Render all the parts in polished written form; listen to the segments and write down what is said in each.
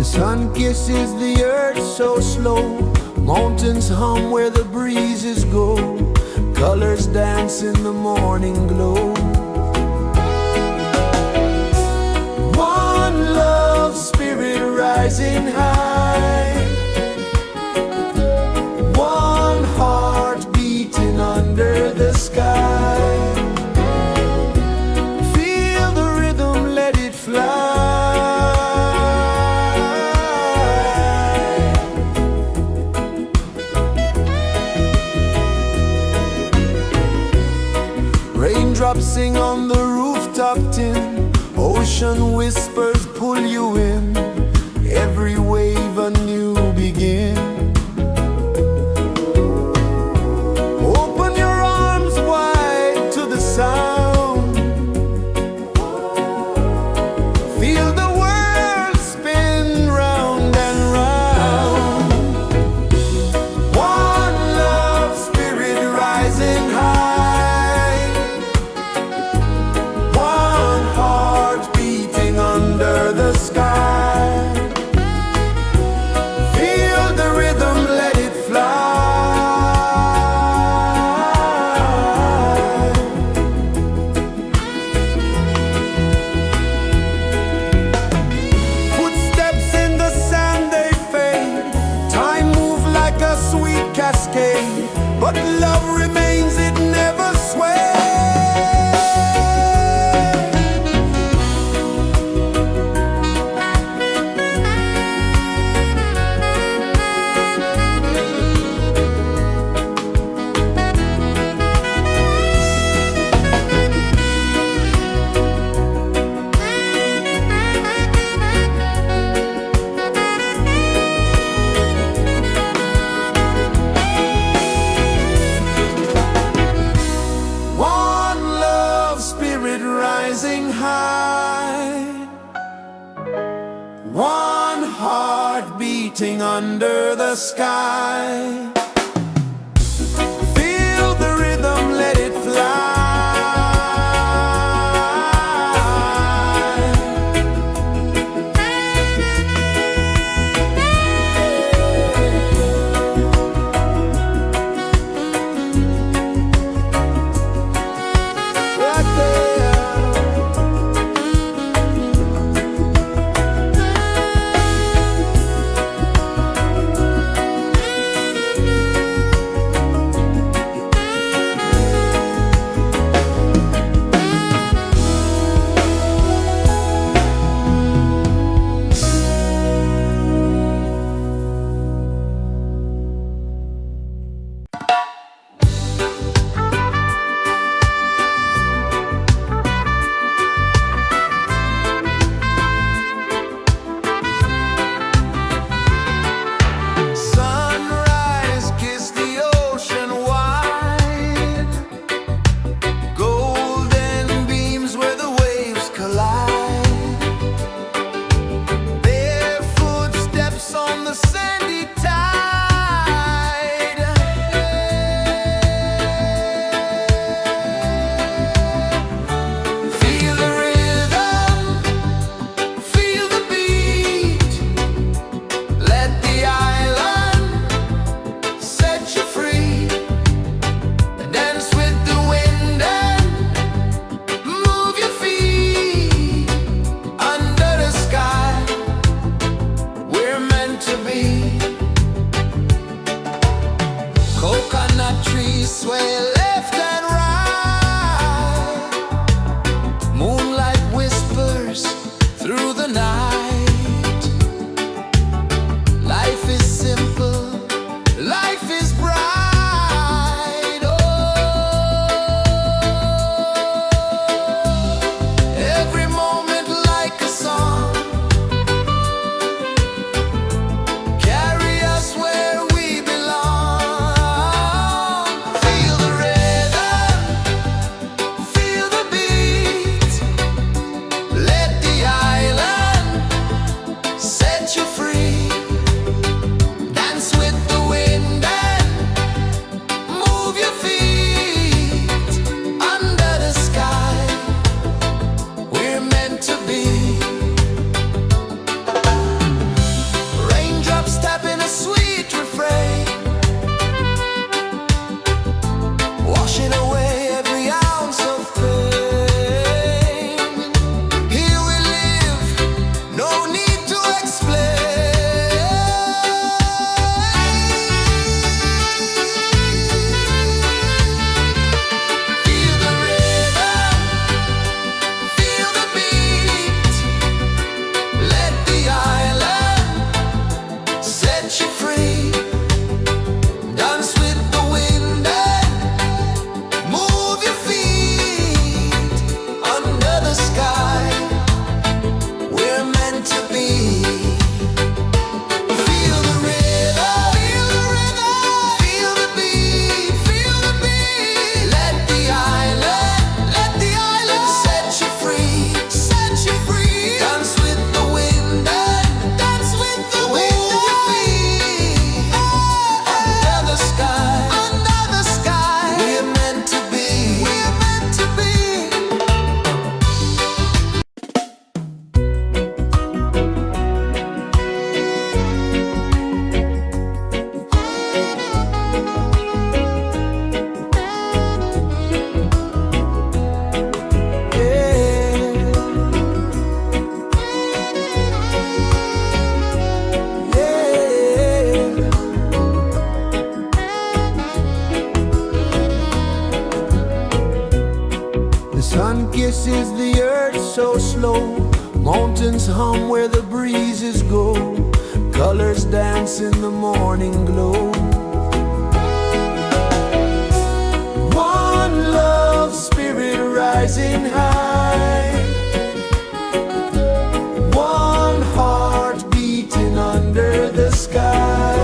The sun kisses the earth so slow, mountains hum where the breezes go, colors dance in the morning glow. One love spirit rising high, one heart beating under the sky. Feel the rhythm, let it fly. Raindrops sing on the rooftop tin, ocean whispers pull you in, every wave a new begin. Open your arms wide to the sound, feel the world spin round and round. One love spirit rising high, one heart beating under the sky. Feel the rhythm, let it fly. Footsteps in the sand, they fade, time moves like a sweet cascade, but love remains, it never sways. One love spirit rising high, one heart beating under the sky. Feel the rhythm, let it fly. Right there. Sunrise, kiss the ocean wide, golden beams where the waves collide, bare footsteps on the sandy tide. Feel the rhythm, feel the beat, let the island set you free. Dance with the wind and move your feet. Under the sky, we're meant to be. Coconut trees sway left and right, moonlight whispers through the night. Life is simple, life is bright. Oh, every moment like a song, carry us where we belong. Feel the rhythm, feel the beat, let the island so slow. Mountains hum where the breezes go. Colors dance in the morning glow. One love, spirit rising high. One heart beating under the sky.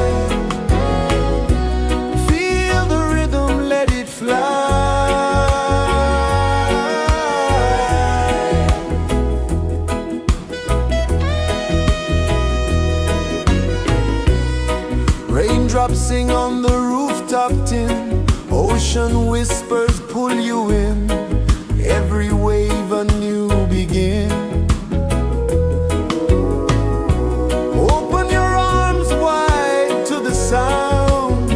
Feel the rhythm, let it fly. Raindrops sing on the rooftop tin. Ocean whispers pull you in. Every wave a new begin. Open your arms wide to the sound.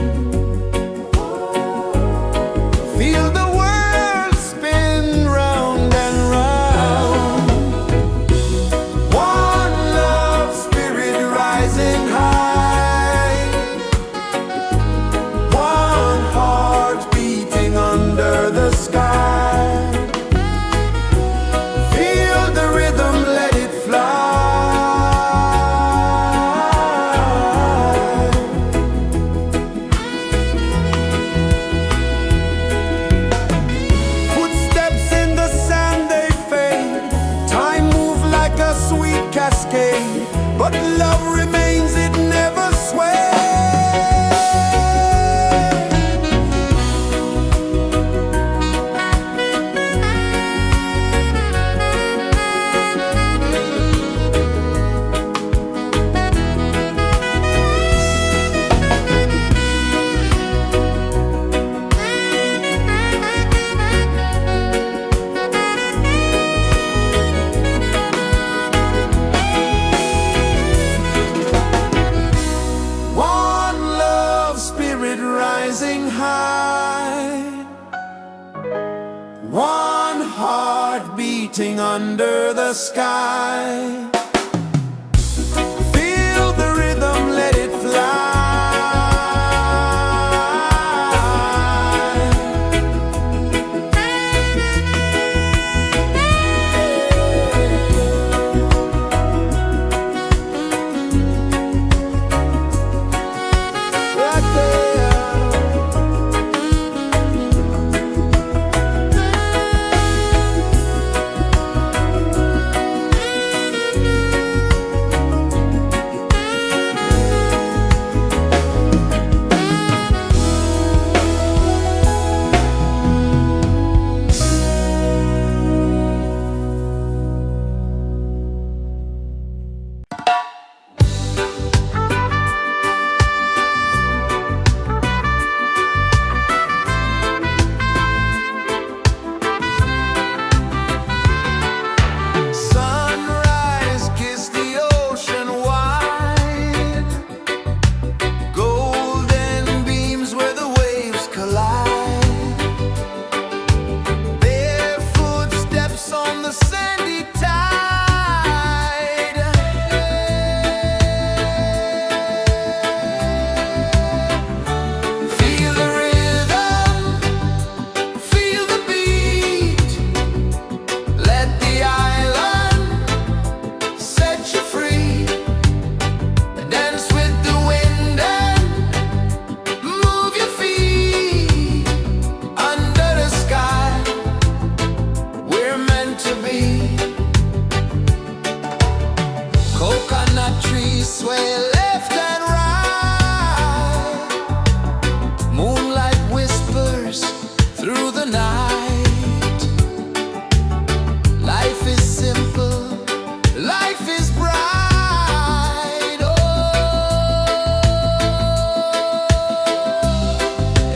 Feel the world spin round and round. One love, spirit rising high. One heart beating under the sky. Feel the rhythm, let it fly. Footsteps in the sand, they fade. Time moves like a sweet cascade, but love remains, it never sways. One love, spirit rising high. One heart beating under the sky. Feel the rhythm, let it fly. Right there. Sunrise, kiss the ocean wide. Golden beams where the waves collide. Bare footsteps on the sandy tide. Feel the rhythm, feel the beat. Let the island set you free. Dance with the wind and move your feet. Under the sky, we're meant to be. Coconut trees sway left and right. Moonlight whispers through the night. Life is simple, life is bright. Oh,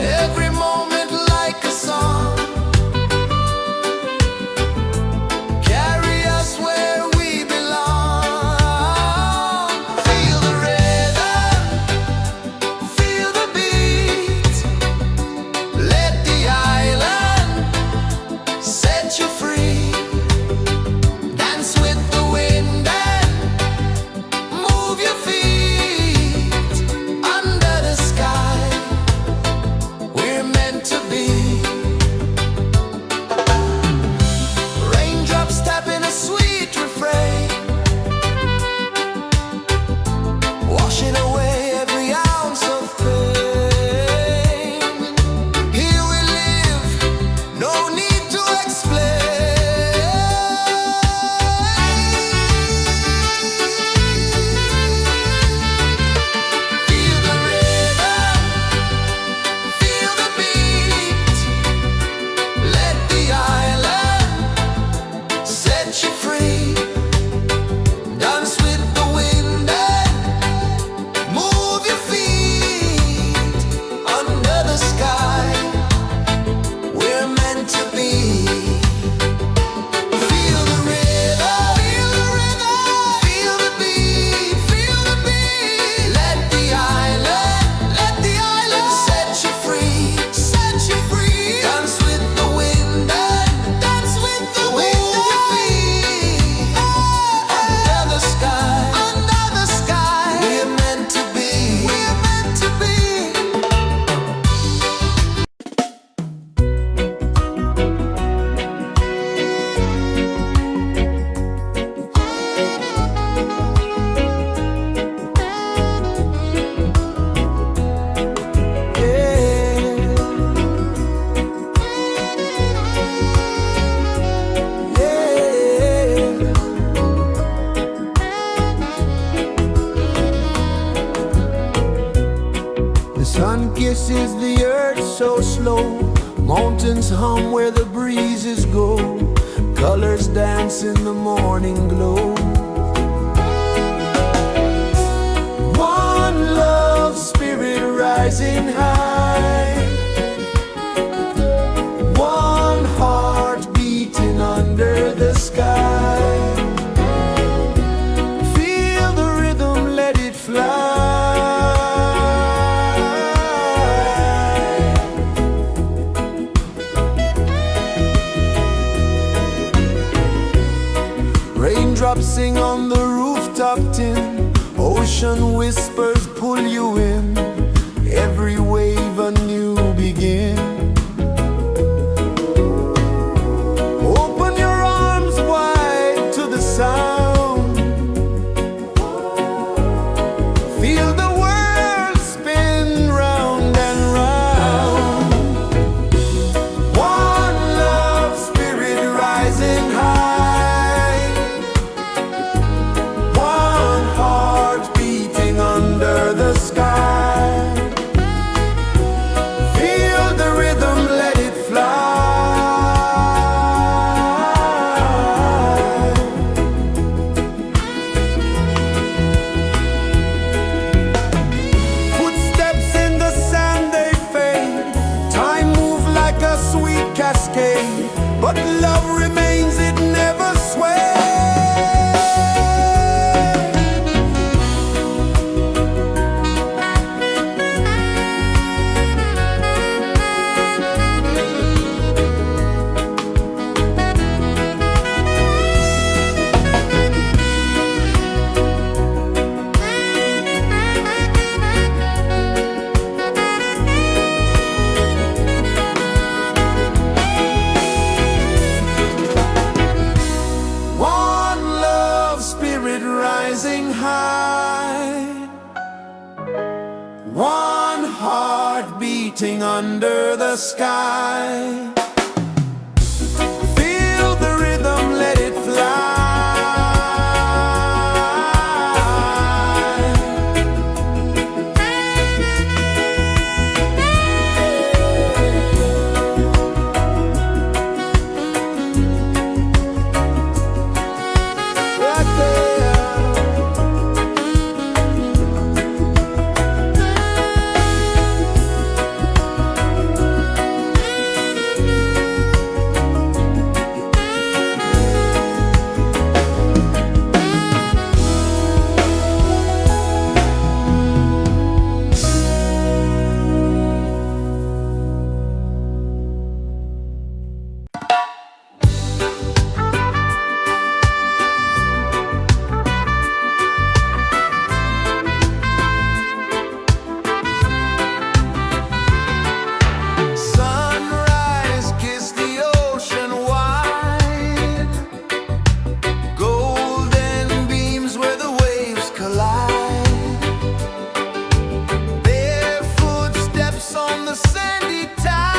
every moment like a song. Carry us where we belong. Feel the Sun kisses the earth so slow, mountains hum where the breezes go, colors dance in the morning glow. One love spirit rising high, one heart beating under the sky. Feel the rhythm, let it fly. Raindrops sing on the rooftop tin, ocean whispers pull you in, every wave a new begin. Open your arms wide to the sound, feel the world spin round and round. One love spirit rising high, one heart beating under the sky. Feel the rhythm, let it fly. Footsteps in the sand, they fade, time moves like a sweet cascade, but love remains, it never sways. One love spirit rising high, one heart beating under the sky. Feel the rhythm, let it fly. Right there. Sunrise, kiss the ocean wide, golden beams where the waves collide, barefoot steps on the sandy tide.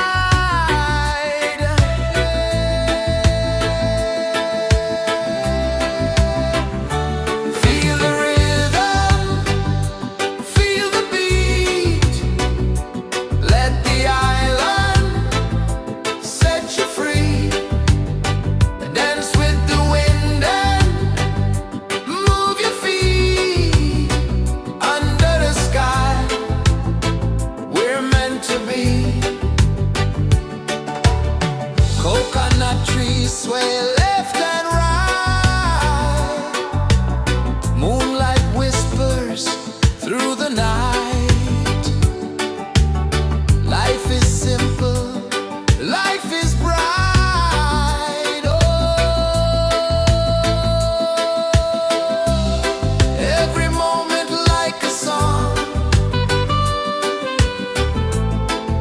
Feel the rhythm, feel the beat, let the island set you free. Dance with the wind and move your feet under the sky. We're meant to be. Coconut trees sway left and right, moonlight whispers through the night. Life is simple, life is bright. Oh, every moment like a song,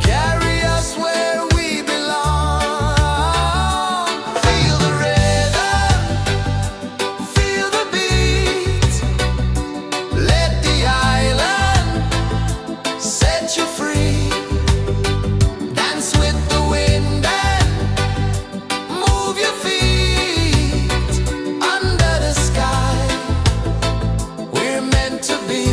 carry us where we belong. Feel the rhythm, feel the beat, let the island set you free. Dance with the wind and move your feet under the sky. We're meant to be.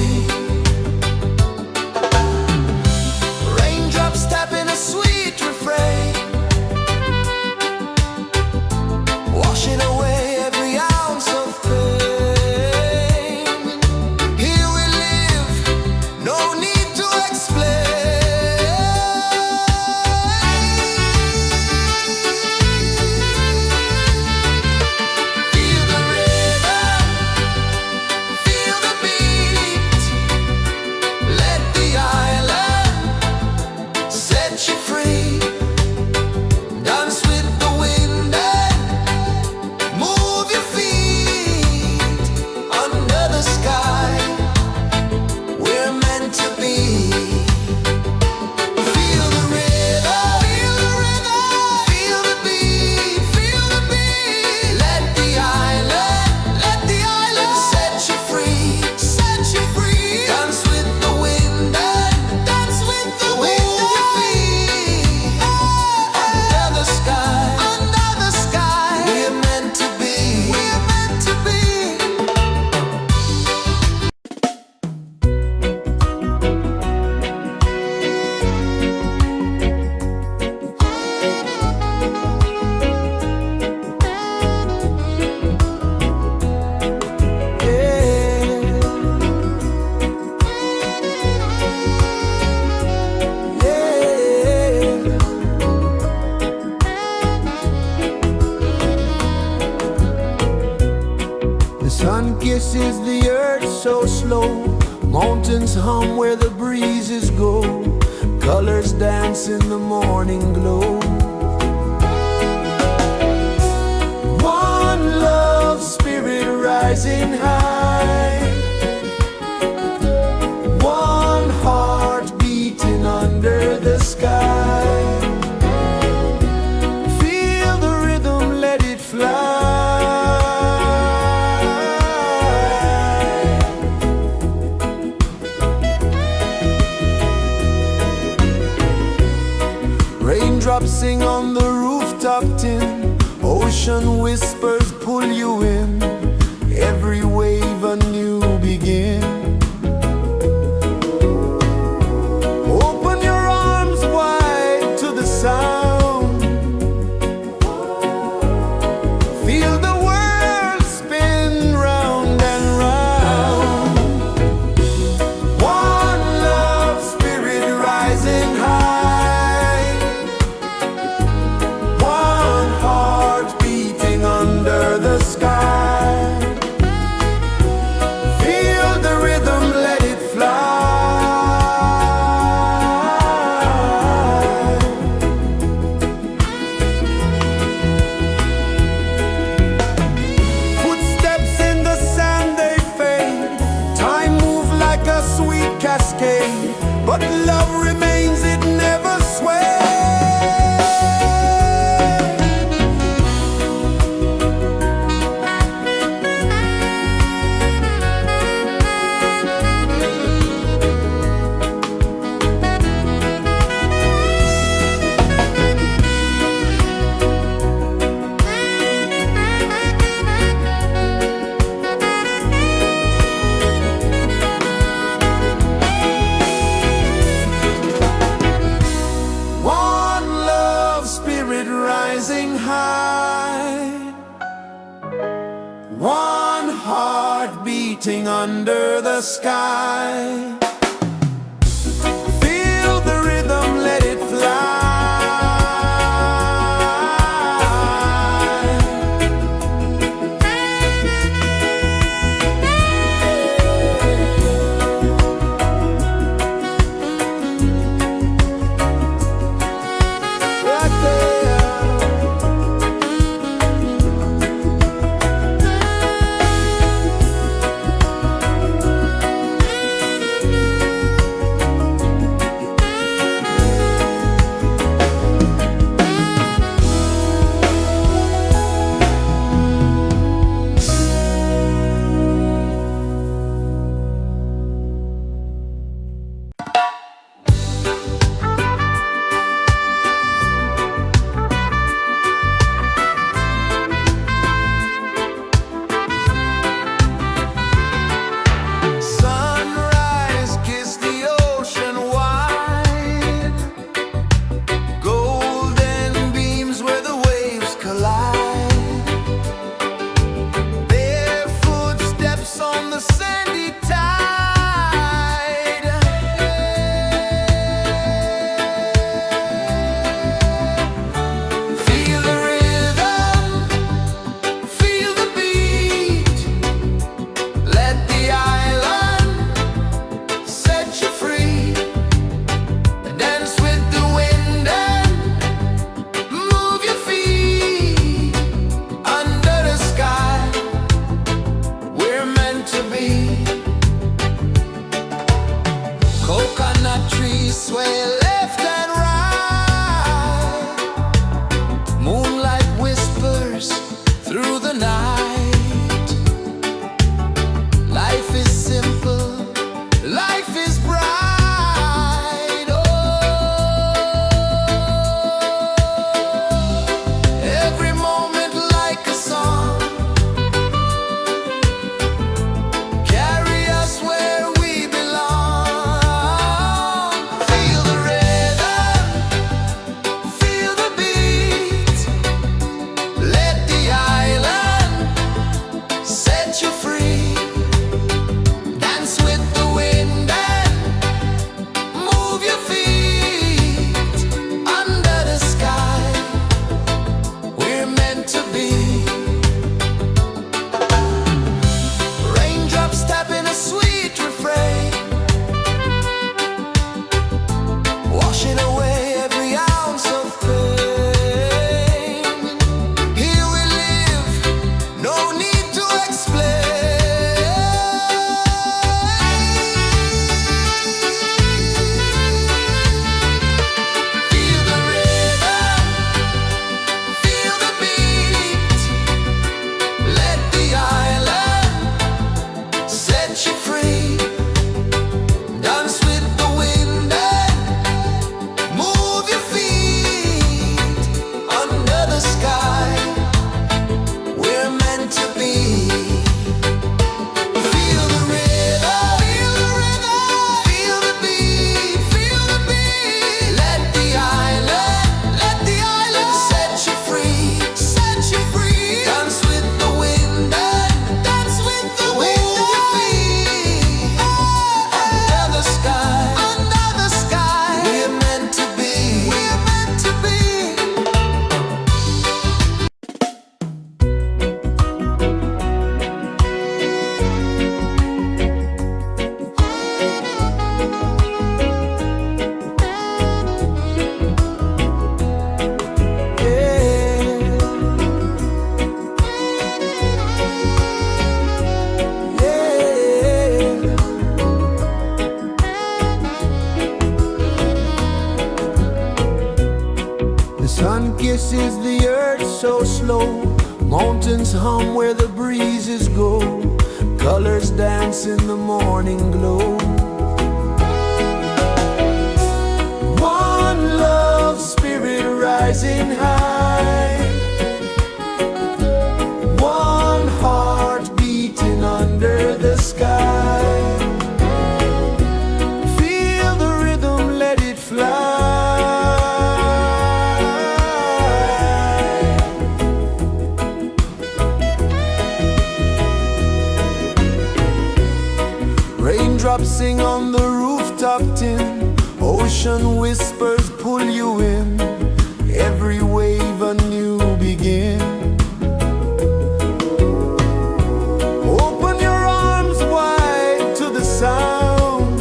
pulses the earth so slow. Mountains hum where the breezes go. Colors dance in the morning glow. One love spirit rising high. One heart beating under the sky. Feel the rhythm, let it fly. Raindrops sing on the rooftop tin. Ocean whispers pull you in. Every wave a new begin. Open your arms wide to the sound. Feel the world spin round and round. One love spirit rising high. One heart beating under the sky. Feel the rhythm, let it fly. Footsteps in the sand, they fade. Time moves like a sweet cascade, but love remains, it never sways. One love spirit rising high. One heart beating under the sky. Feel the rhythm, let it fly. Right there. Sunrise, kiss the ocean wide. Golden beams where the waves collide. Bare footsteps on the sandy tide. Feel the rhythm, feel the beat. Let the island set you free. Dance with the wind and move your feet. Under the sky, we're meant to be. Coconut trees sway left and right. Moonlight whispers through the night. Life is simple, life is bright. Oh, every moment like a song. Carry us where we belong. Feel the rhythm. pulses the earth so slow. Mountains hum where the breezes go. Colors dance in the morning glow. One love spirit rising high. One heart beating under the sky. Feel the rhythm, let it fly. Raindrops sing on the rooftop tin. Ocean whispers pull you in. Every wave a new begin. Open your arms wide to the sound.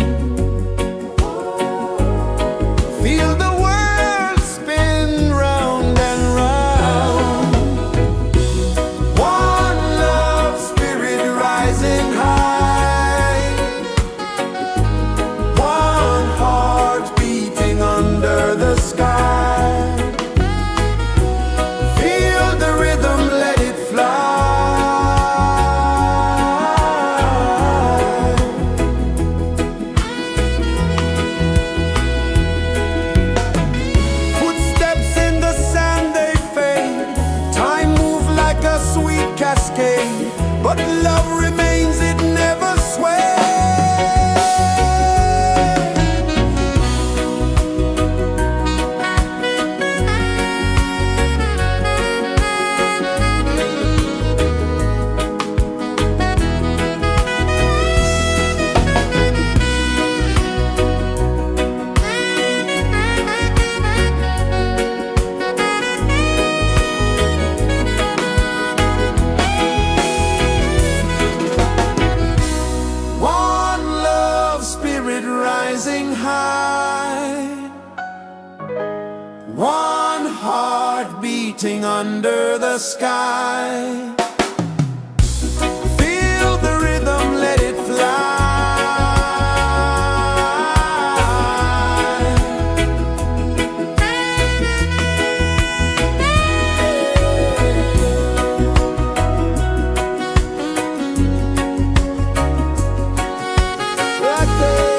Feel the world spin round and round. One love spirit rising high. One heart beating under the sky. Feel the rhythm, let it fly. Footsteps in the sand, they fade. Time moves like a sweet cascade, but love remains, it never sways. One love spirit rising high. One heart beating under the sky. Feel the rhythm, let it fly. Right there.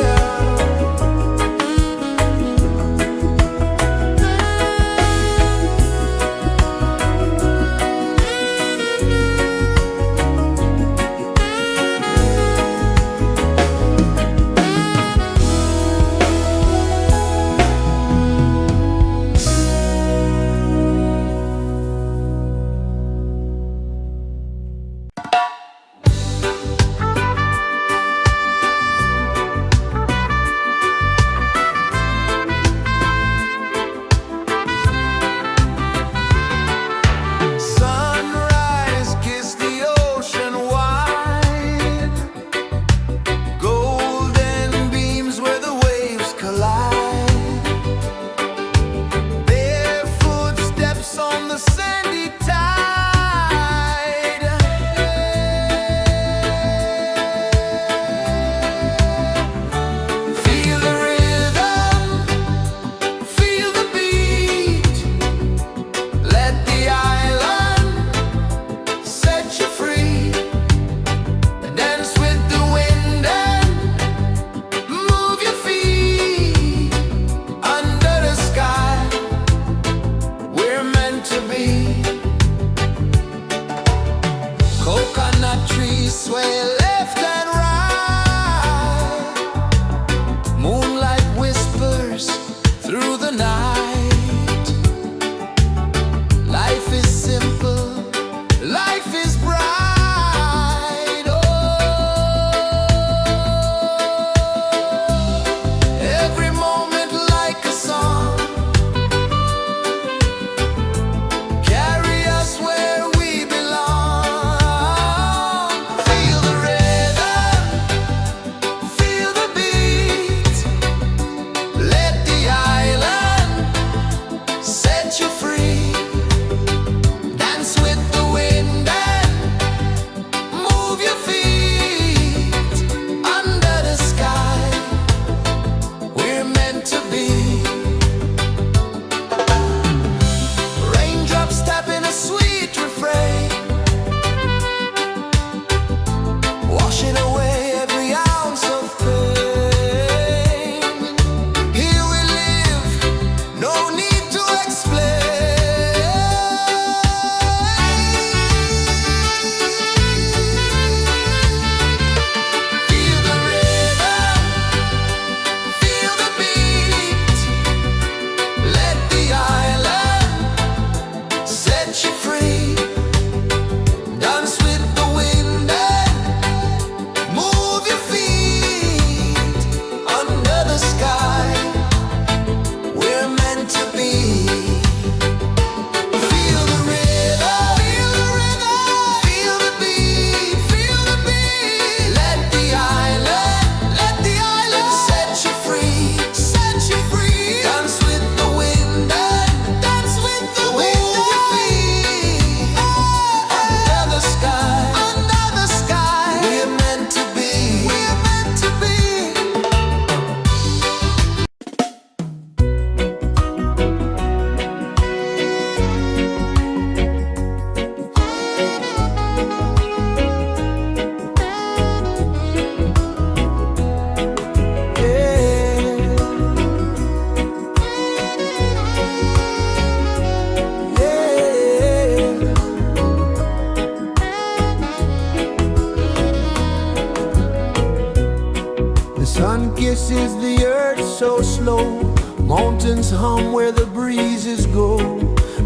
Sun kisses the earth so slow, mountains hum where the breezes go,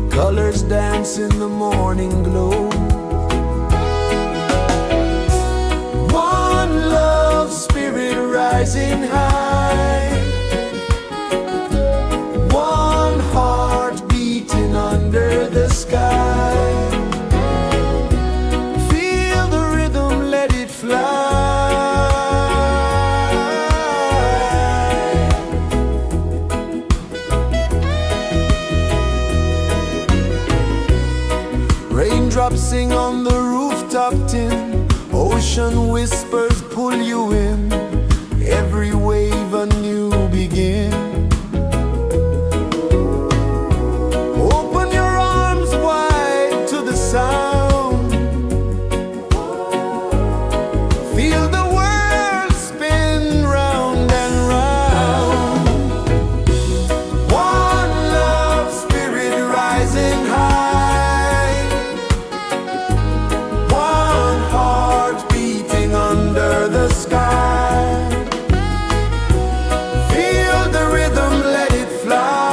colors dance in the morning glow. One love spirit rising high, one heart beating under the sky. Feel the rhythm, let it fly. Raindrops sing on the rooftop tin, ocean whispers pull you in, every wave a new begin. Open your arms wide to the sound, feel the world spin round and round. One love spirit rising high, one heart beating under the sky. Feel the rhythm, let it fly.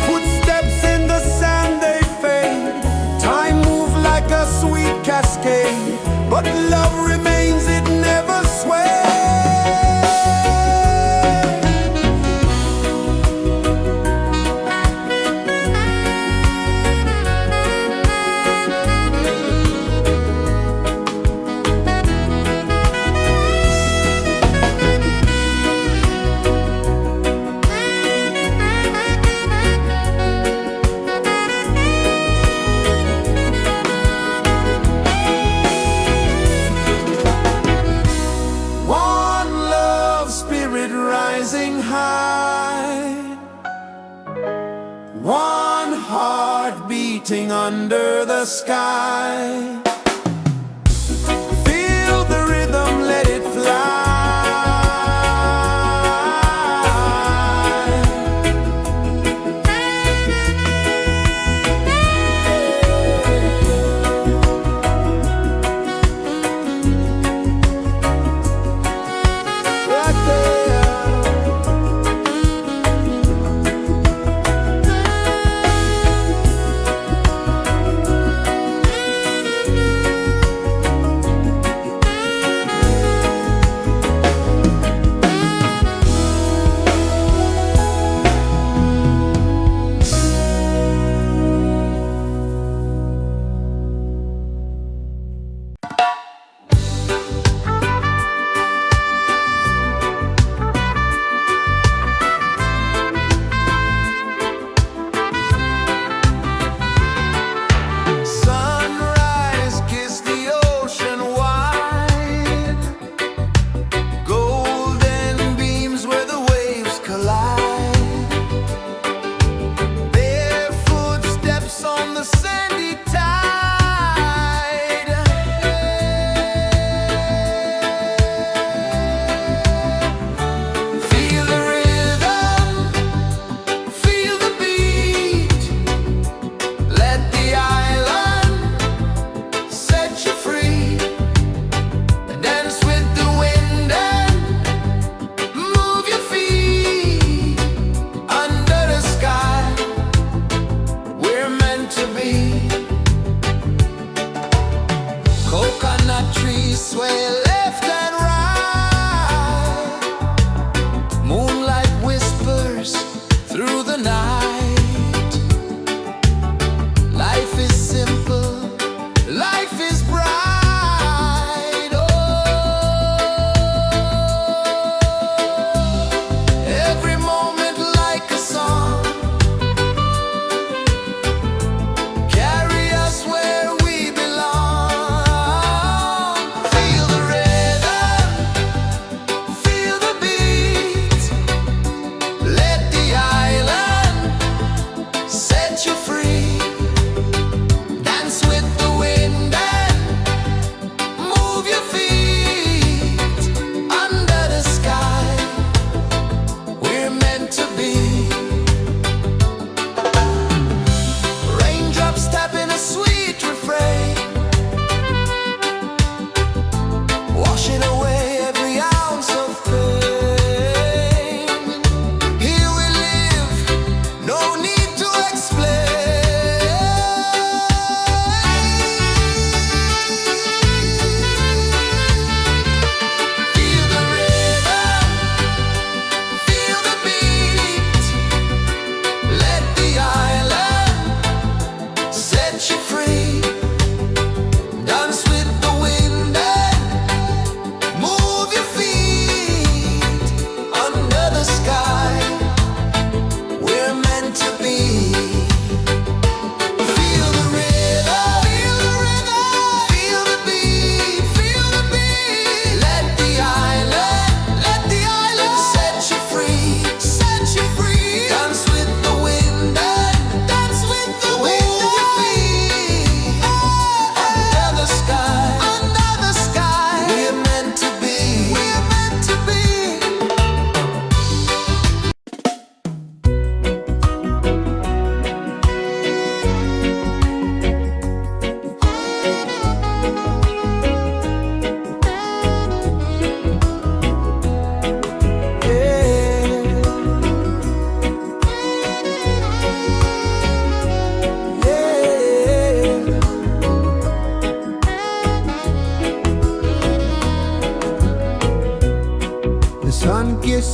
Footsteps in the sand, they fade, time moves like a sweet cascade, but love remains, it never sways. One love spirit rising high, one heart beating under the sky. Feel the rhythm, let it fly. Right there.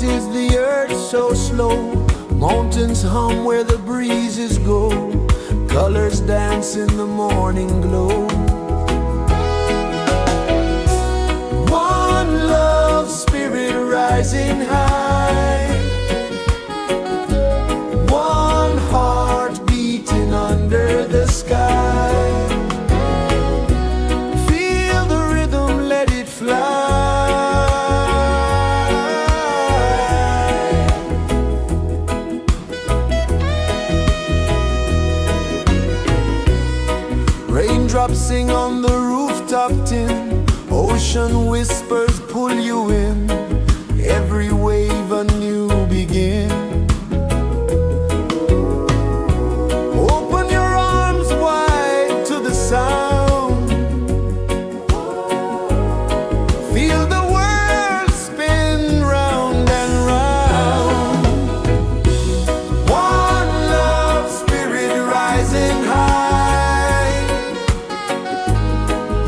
is the earth so slow? Mountains hum where the breezes go. Colors dance in the morning glow. One love spirit rising high. One heart beating under the sky. Feel the rhythm, let it fly. Raindrops sing on the rooftop tin. Ocean whispers pull you in. Every wave a new begin. Open your arms wide to the sound. Feel the world spin round and round. One love spirit rising high.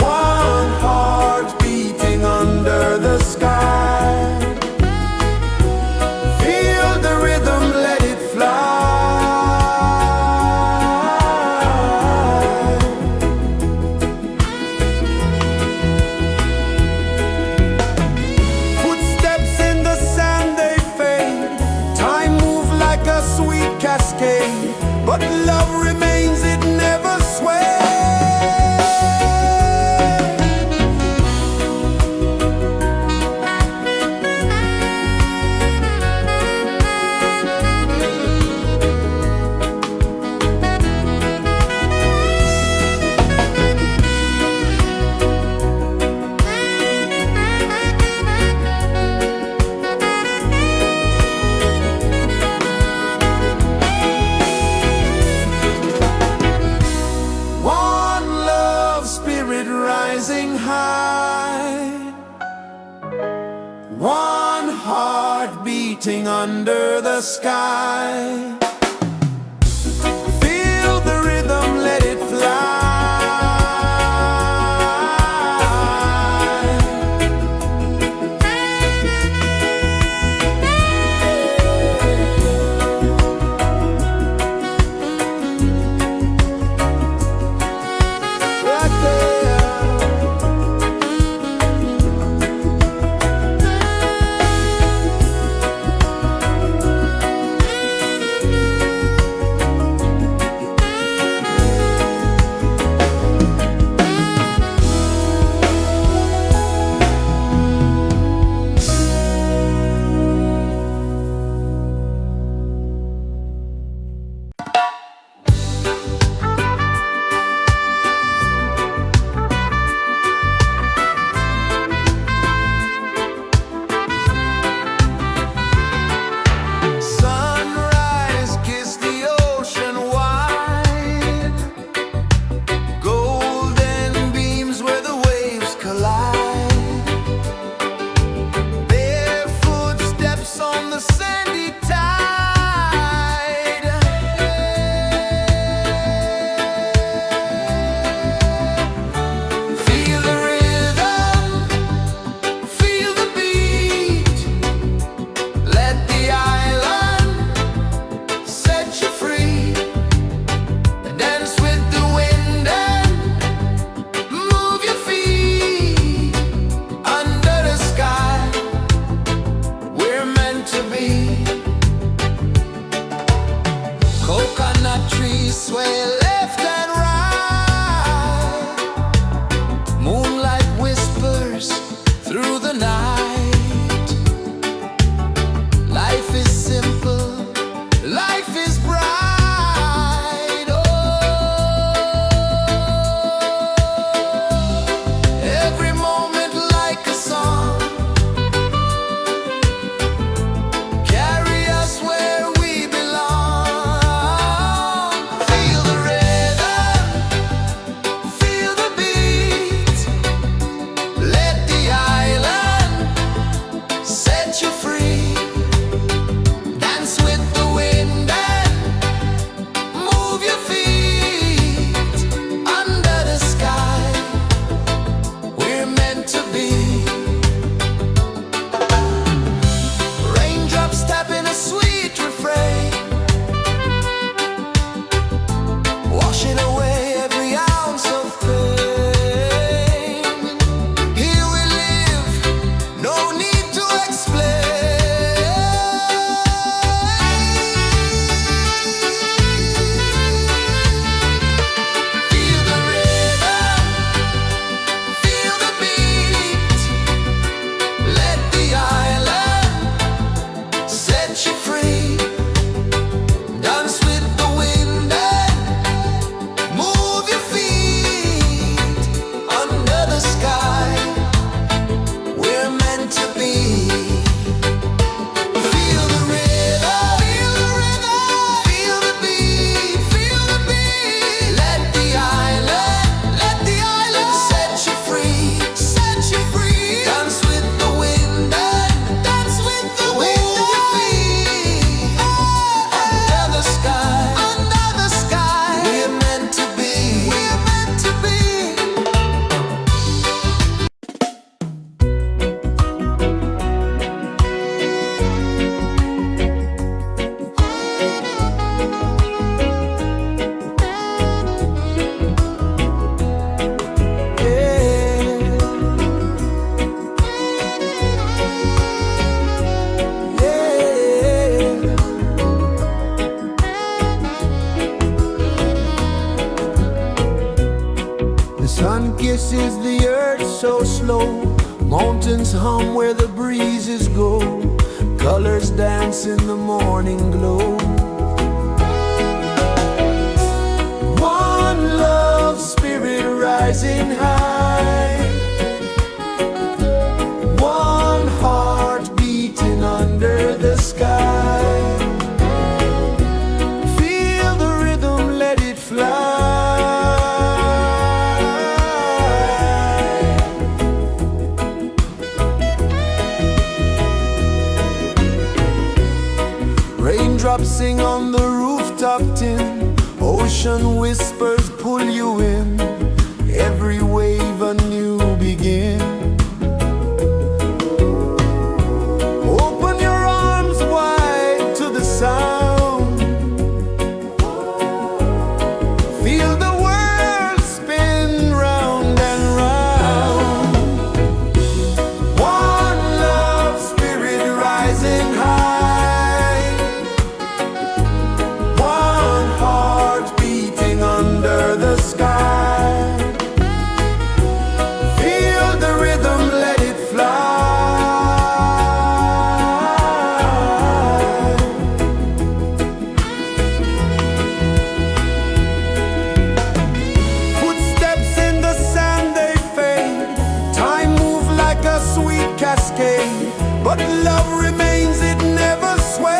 One heart beating under the sky. Feel the rhythm, let it fly. Footsteps in the sand, they fade. Time moves like a sweet cascade, but love remains, it never sways. Rising high, one heart beating under the sky. Feel the rhythm, let it fly. kisses the earth so slow. Mountains hum where the breezes go. Colors dance in the morning glow. One love spirit rising high. One heart beating under the sky. Feel the rhythm, let it fly. Raindrops sing on the rooftop tin. Ocean whispers pull you in. Every wave a new begin. Open your arms wide to the sound. Feel the world spin round and round. One love spirit rising high. One heart beating under the sky. Feel the rhythm, let it fly. Footsteps in the sand, they fade. Time moves like a sweet cascade. But love remains, it never sways.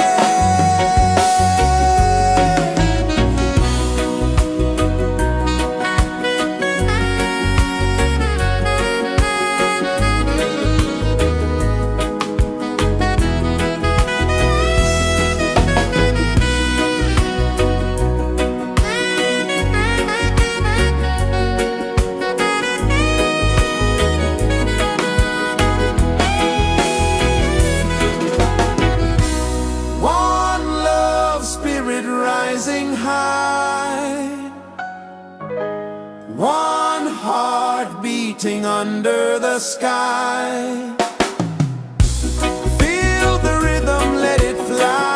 One love spirit rising high. One heart beating under the sky. Feel the rhythm, let it fly.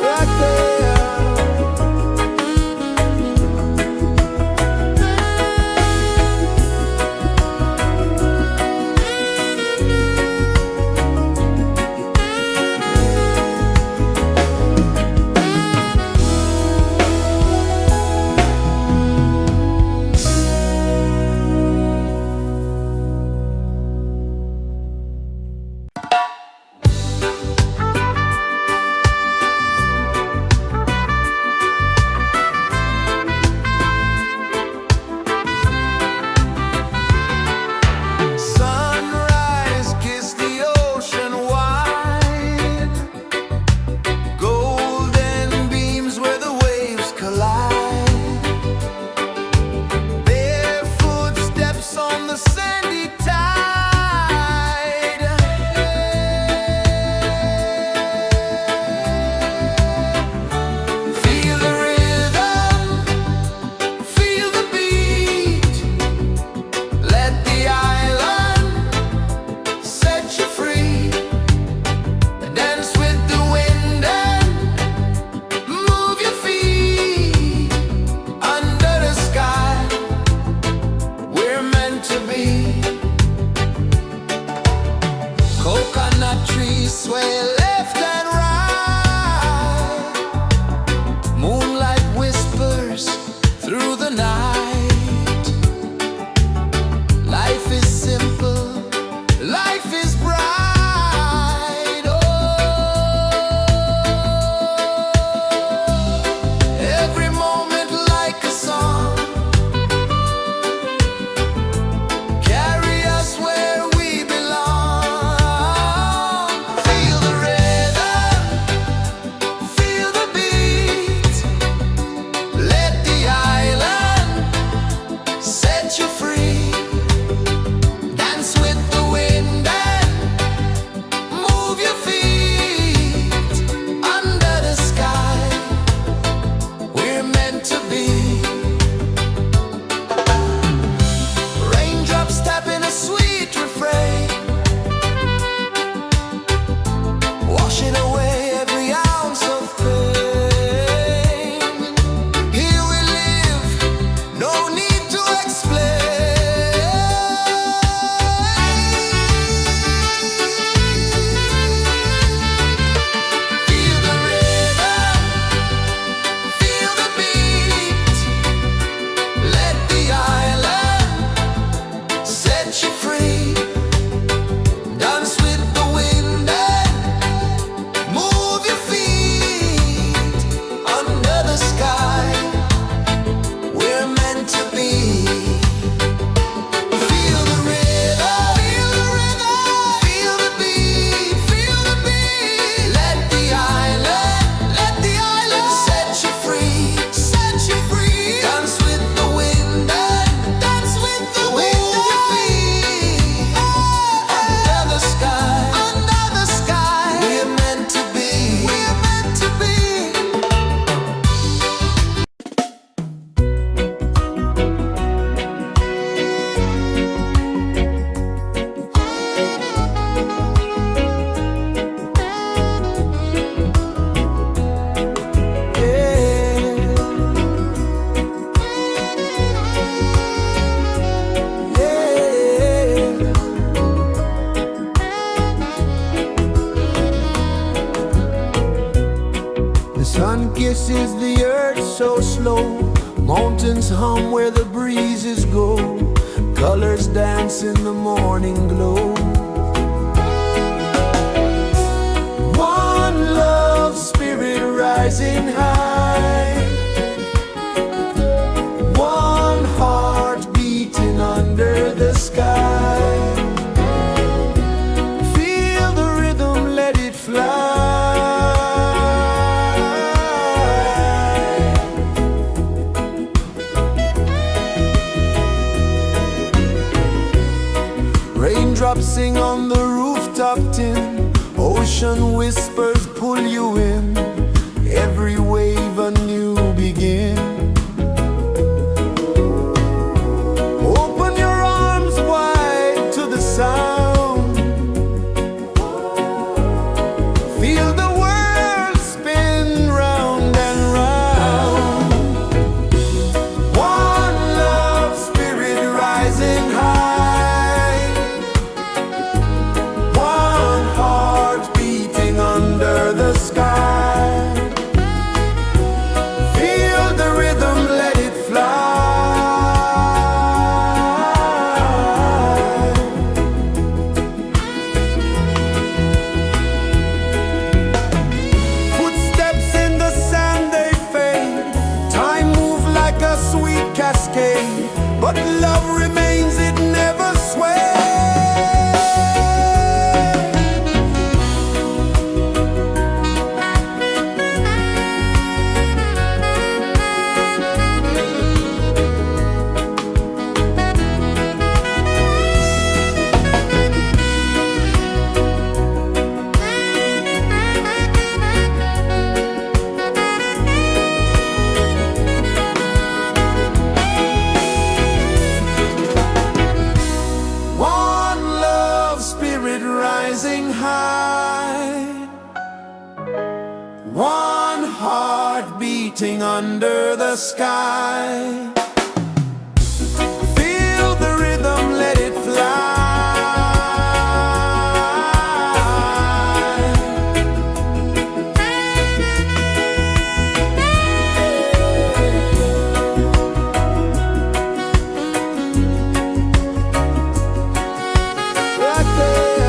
Right there. so slow. Mountains hum where the breezes go. Colors dance in the morning glow. One love spirit rising high. One heart beating under the sky. Feel the rhythm, let it fly. Raindrops sing on the rooftop tin. Ocean whispers pull you in. Every wave a new begin. Open your arms wide to the sound. Feel the world spin round and round. One love spirit rising high. One heart beating under the sky. Feel the rhythm, let it fly. Footsteps in the sand, they fade. Time moves like a sweet cascade, but love remains, it never sways. One love spirit rising high. One heart beating under the sky. Feel the rhythm, let it fly. Right there.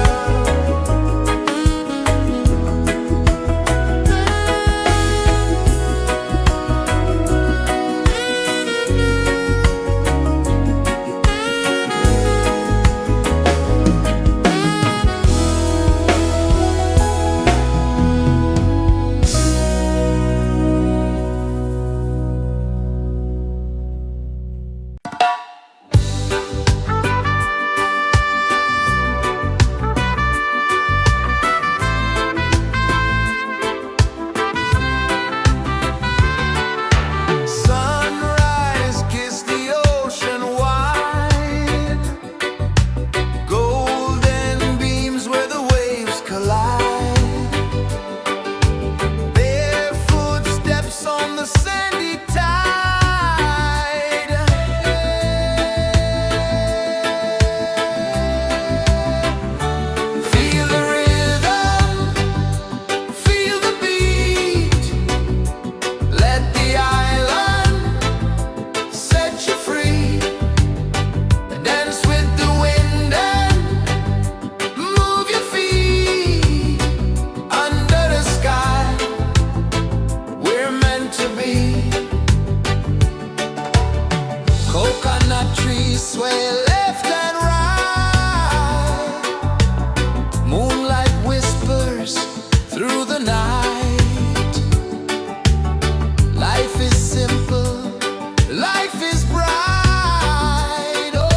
Sunrise, kiss the ocean wide. Golden beams where the waves collide. Barefoot steps on the sandy tide. Feel the rhythm, feel the beat. Let the island set you free. Dance with the wind and move your feet. Under the sky, we're meant to be. Coconut trees sway left and right. Moonlight whispers through the night. Life is simple, life is bright. Oh,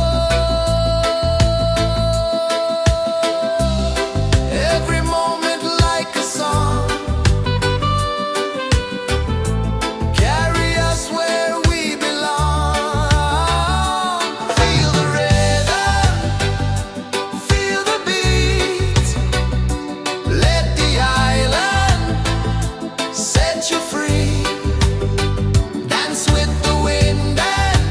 every moment like a song. Carry us where we belong. Feel the rhythm, feel the beat. Let the island set you free. Dance with the wind and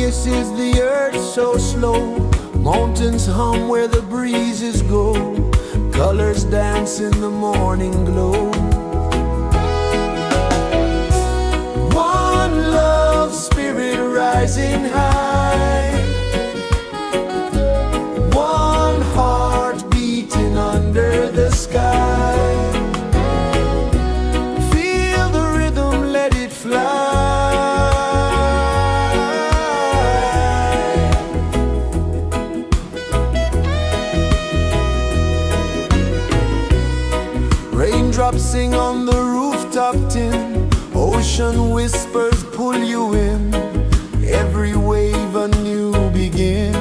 kisses the earth so slow. Mountains hum where the breezes go. Colors dance in the morning glow. One love spirit rising high. One heart beating under the sky. Feel the rhythm, let it fly. Raindrops sing on the rooftop tin. Ocean whispers pull you in. Every wave a new begin.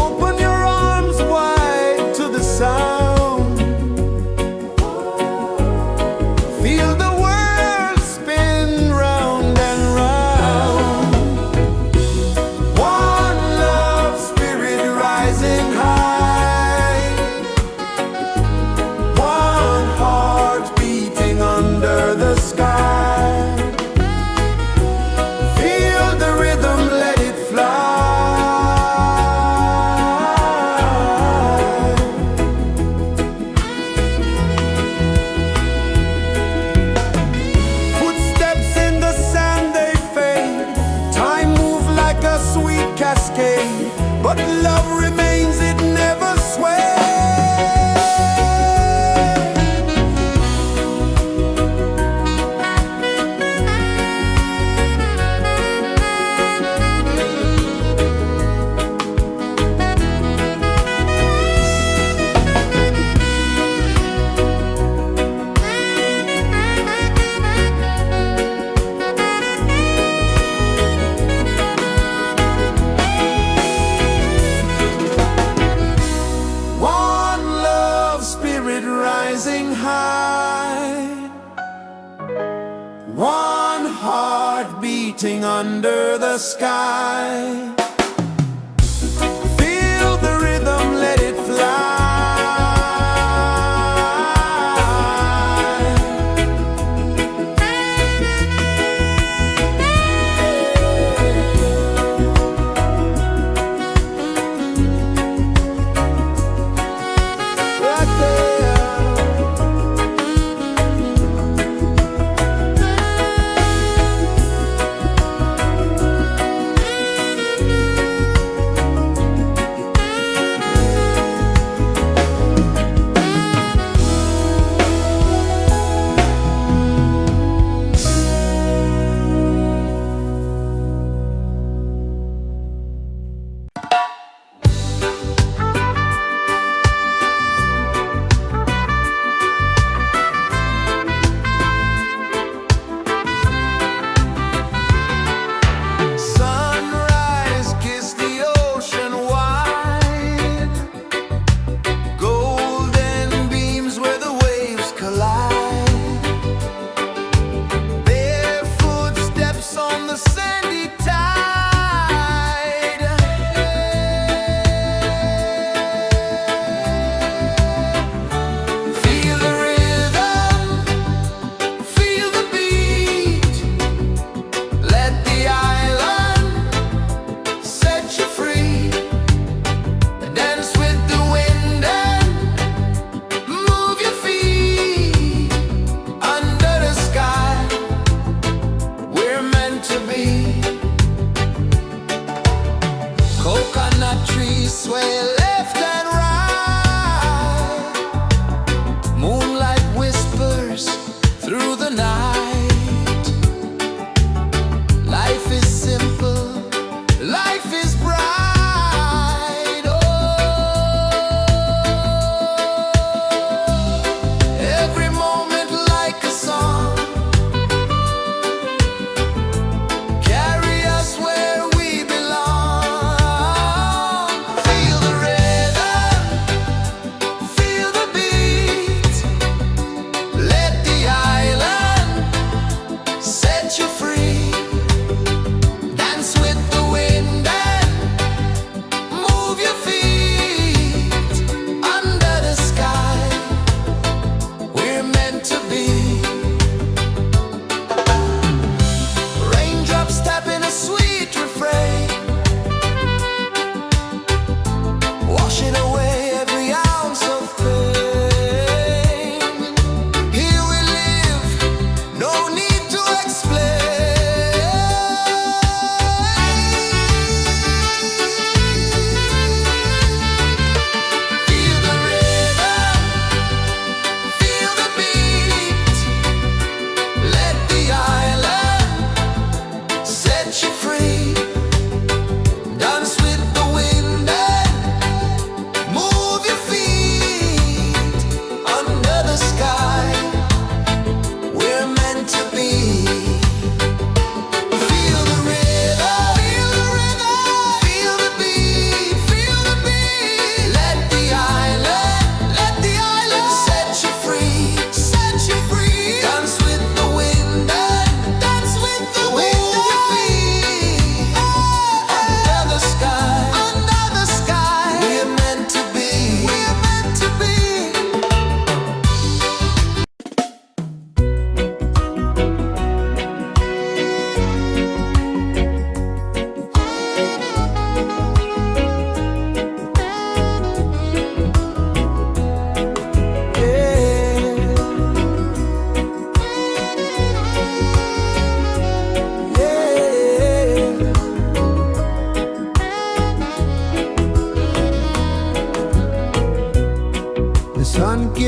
Open your arms wide to the sound. Feel the world spin round and round. One love spirit rising high. One heart beating under the sky. Feel the rhythm, let it fly. Footsteps in the sand, they fade. Time moves like a sweet cascade, but love remains, it never sways. One love spirit rising high. One heart beating under the sky. Feel the rhythm, let it fly. Right there.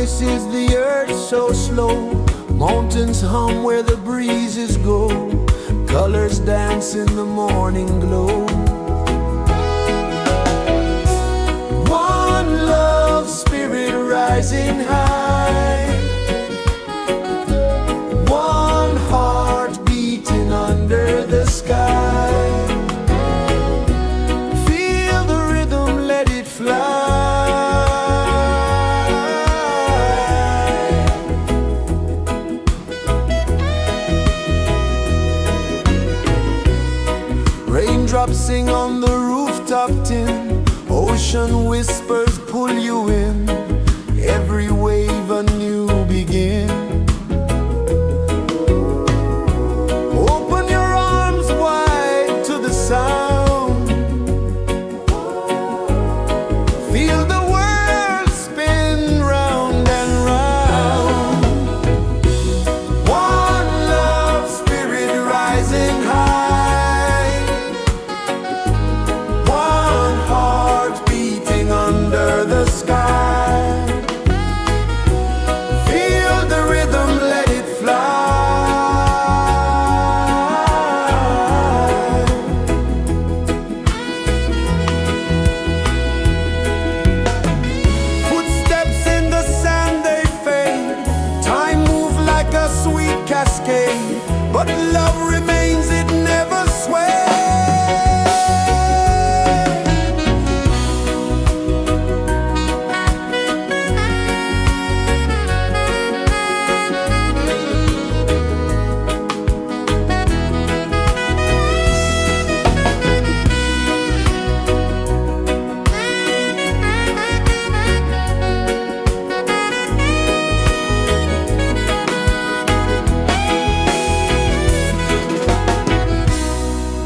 paces the earth so slow. Mountains hum where the breezes go. Colors dance in the morning glow. One love spirit rising high. One heart beating under the sky. Feel the rhythm, let it fly. Raindrops sing on the rooftop tin. Ocean whispers pull you in. Every wave a new begin. Open your arms wide to the sound. Feel the world spin round and round. One love spirit rising high. One heart beating under the sky. Feel the rhythm, let it fly. Footsteps in the sand, they fade. Time moves like a sweet cascade, but love remains, it never sways.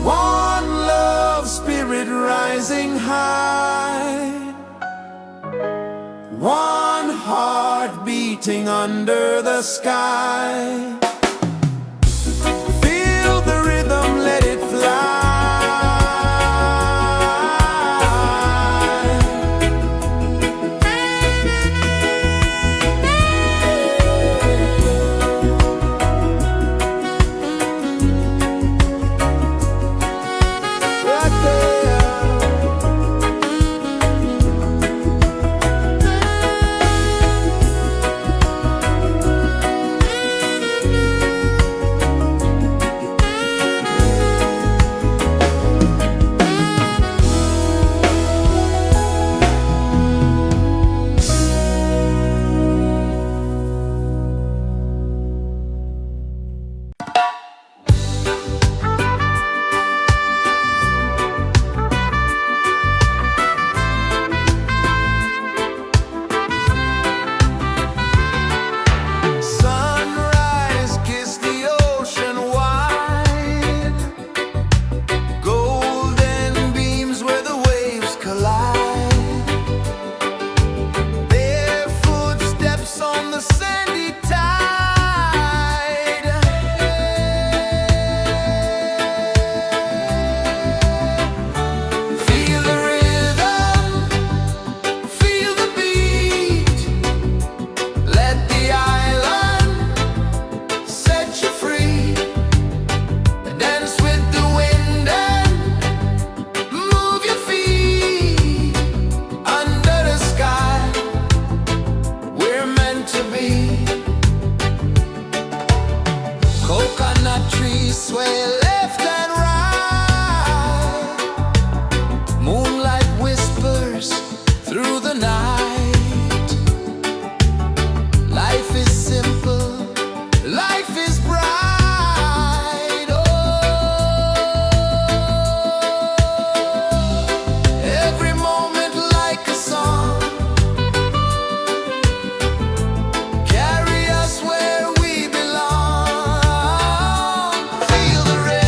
One love spirit rising high. One heart beating under the sky. Feel the rhythm, let it fly. Right there. Sunrise, kiss the ocean wide. Golden beams where the waves collide. Bare footsteps on the sandy tide. Feel the rhythm, feel the beat. Let the island set you free. Dance with the wind and move your feet. Under the sky, we're meant to be. Coconut trees sway left and right. Moonlight whispers through the night. Life is simple, life is bright. Oh, every moment like a song. Carry us where we belong. Feel the rhythm.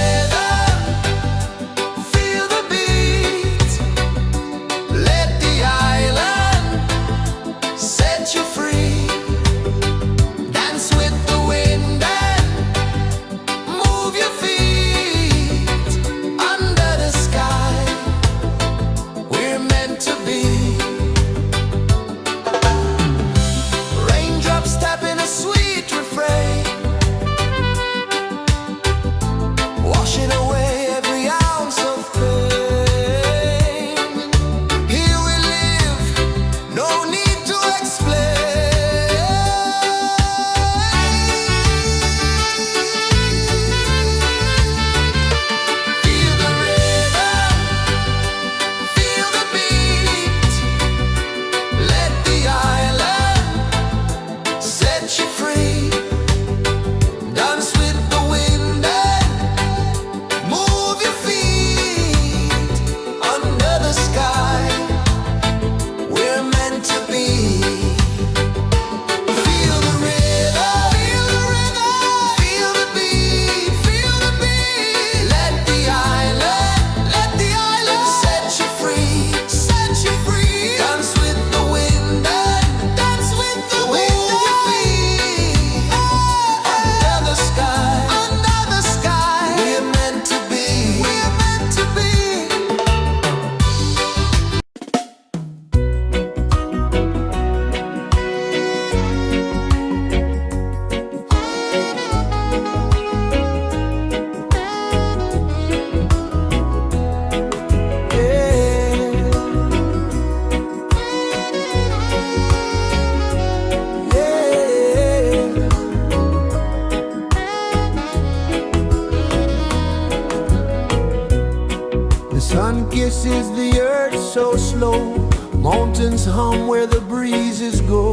dances the earth so slow. Mountains hum where the breezes go.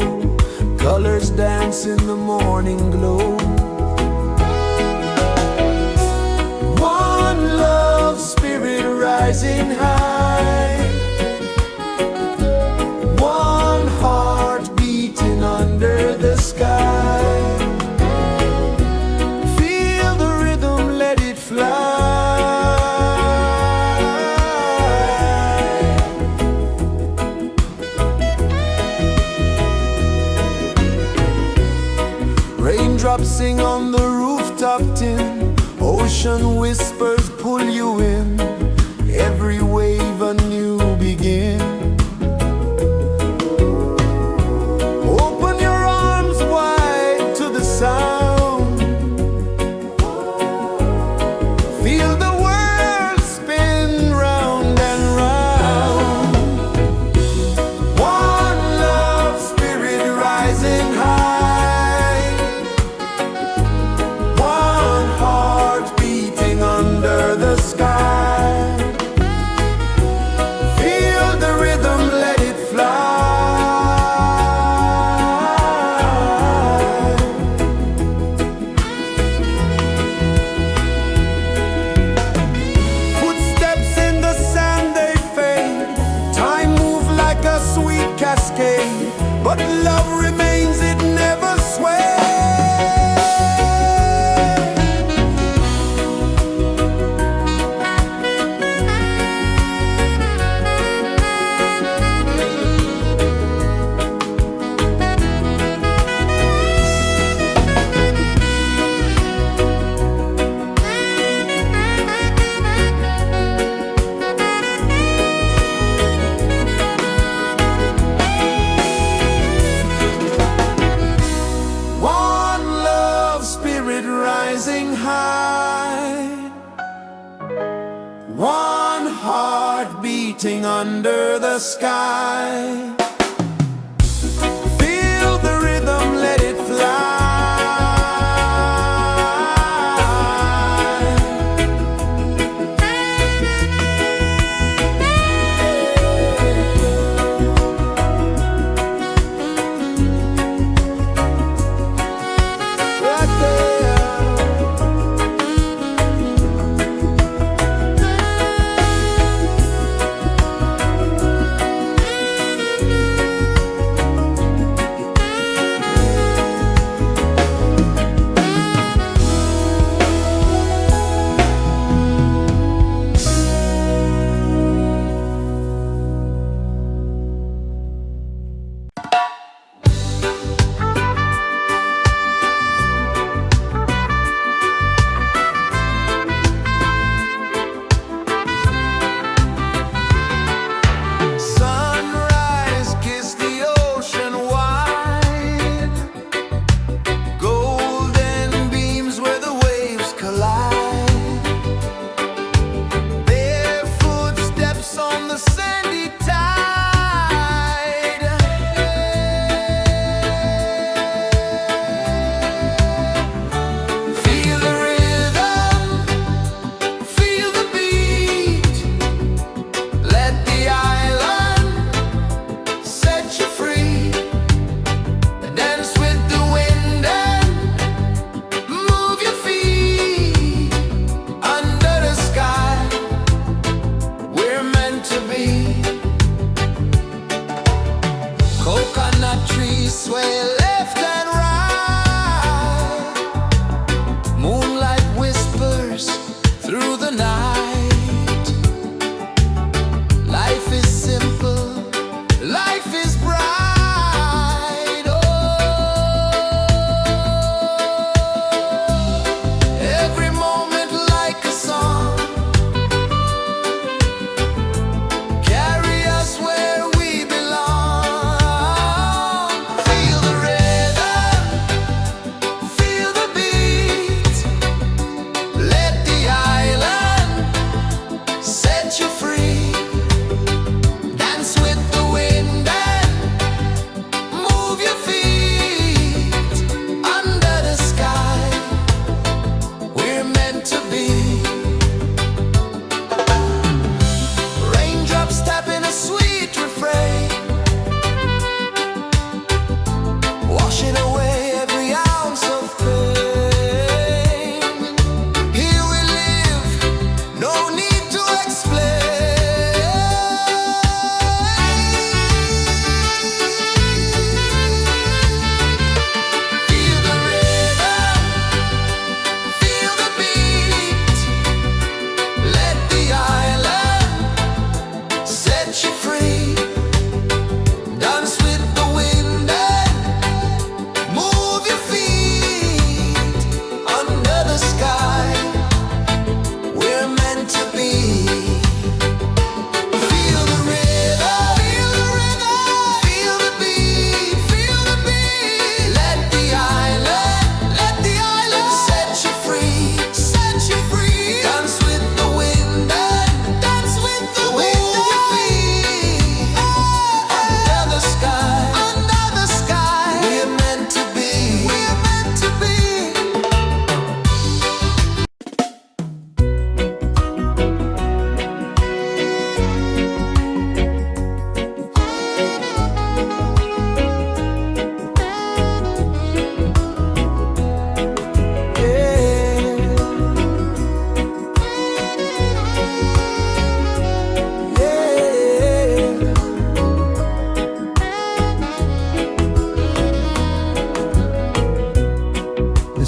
Colors dance in the morning glow. One love spirit rising high. One heart beating under the sky. Feel the rhythm, let it fly. Raindrops sing on the rooftop tin. Ocean whispers pull you in. Every wave a new begin. Open your arms wide to the sound. Feel the world spin round and round. One love spirit rising high. One heart beating under the sky. Feel the rhythm, let it fly. Footsteps in the sand, they fade. Time moves like a sweet cascade, but love remains, it never sways. Rising high, one heart beating under the sky. Feel the rhythm, let it fly.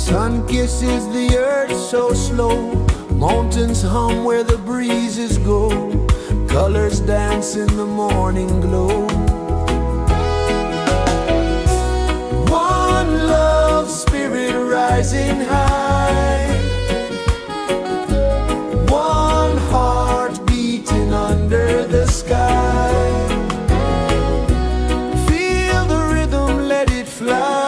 Sun kisses the earth so slow, mountains hum where the breezes go, colors dance in the morning glow. One love spirit rising high, one heart beating under the sky. Feel the rhythm, let it fly.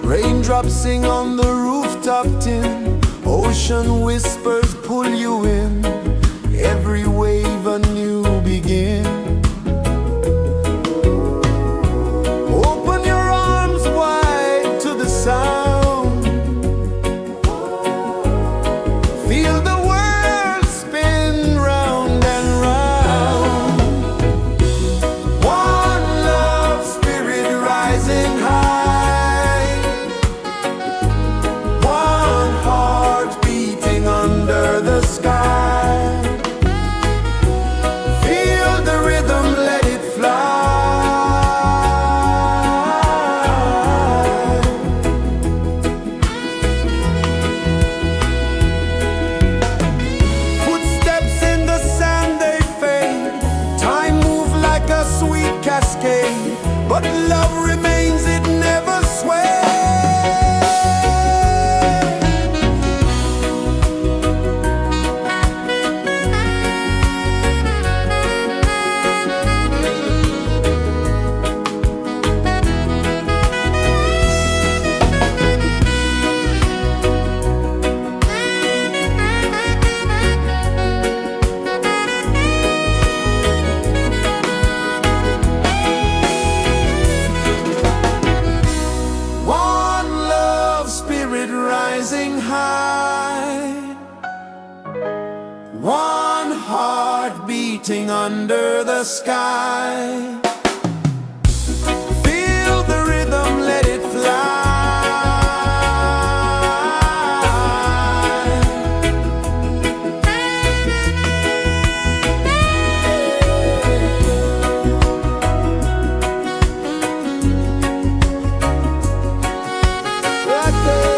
Raindrops sing on the rooftop tin, ocean whispers pull you in, every wave a new begin. Open your arms wide to the sound, feel the world spin round and round. One love spirit rising high, one heart beating under the sky. Feel the rhythm, let it fly. Footsteps in the sand, they fade, time move like a sweet cascade, but love remains, it never sways. One love spirit rising high, one heart beating under the sky. Feel the rhythm, let it fly. Right there.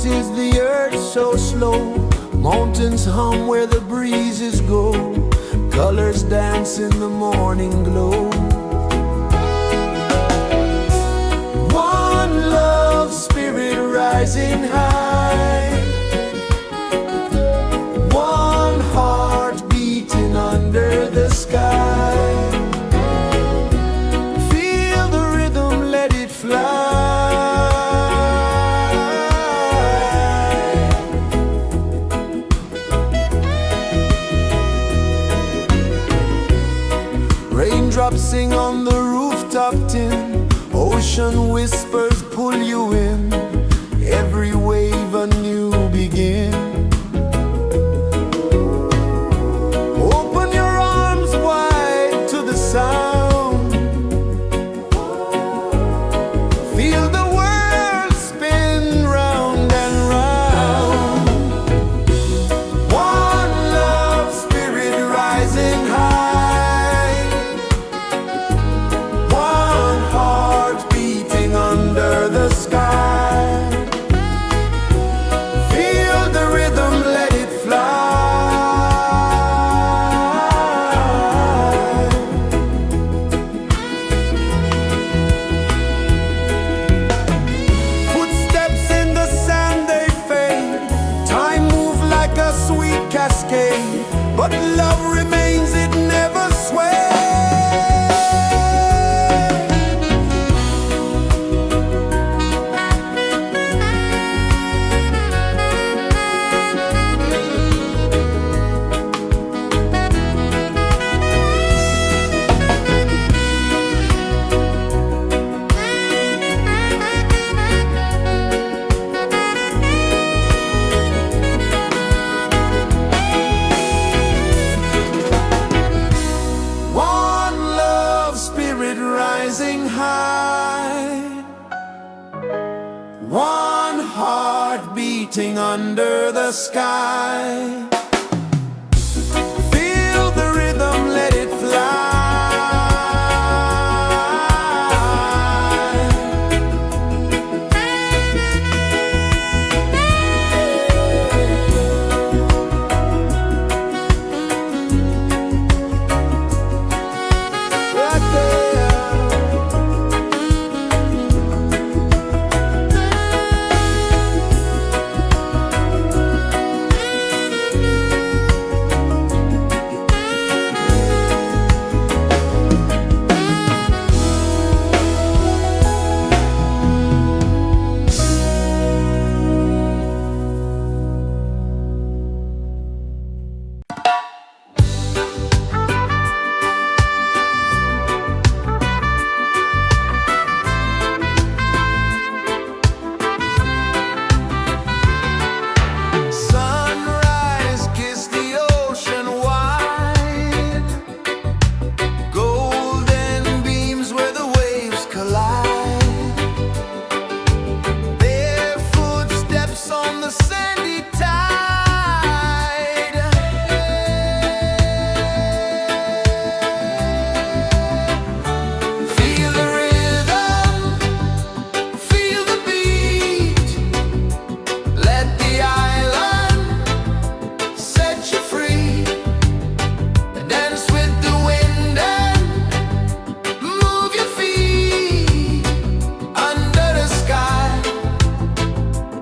is the earth so slow? Mountains hum where the breezes go. Colors dance in the morning glow. One love spirit rising high. One heart beating under the sky. Feel the rhythm, let it fly. Raindrops sing on the rooftop tin. Ocean whispers pull you in. Every wave a new begin. Open your arms wide to the sound. Feel the world spin round and round. One love spirit rising high. One heart beating under the sky. Feel the rhythm, let it fly. Footsteps in the sand, they fade. Time moves like a sweet cascade, but love remains, it never sways. One love spirit rising high. One heart beating under the sky. Feel the rhythm, let it fly. Right there. Sunrise, kiss the ocean wide. Golden beams where the waves collide. Their footsteps on the sandy tide. Feel the rhythm, feel the beat. Let the island set you free. Dance with the wind and move your feet. Under the sky,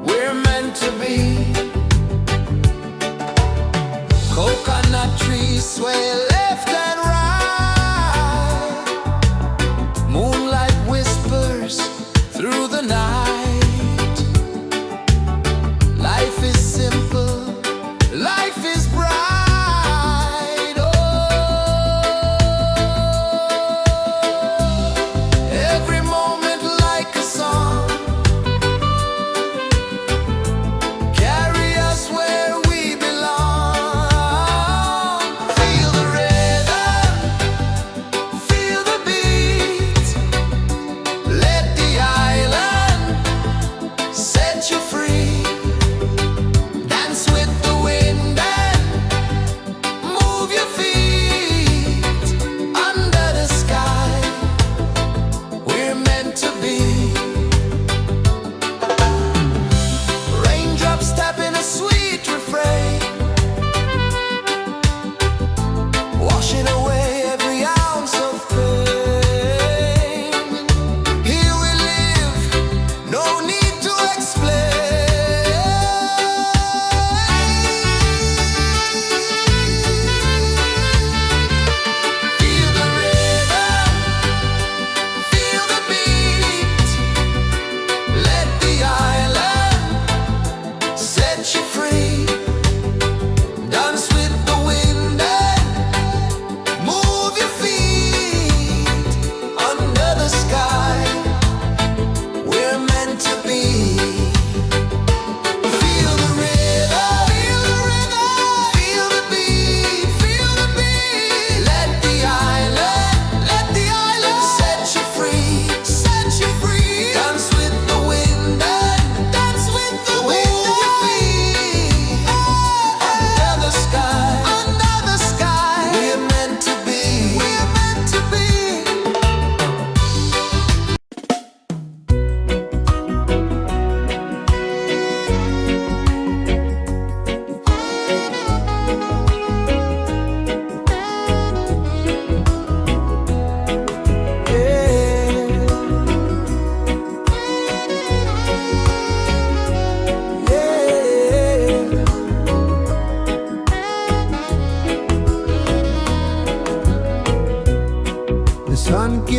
we're meant to be. Coconut trees sway left and right. Moonlight whispers through the night. Life is simple, life is bright. Oh, every moment like a song. Carry us where we belong. Feel the rhythm.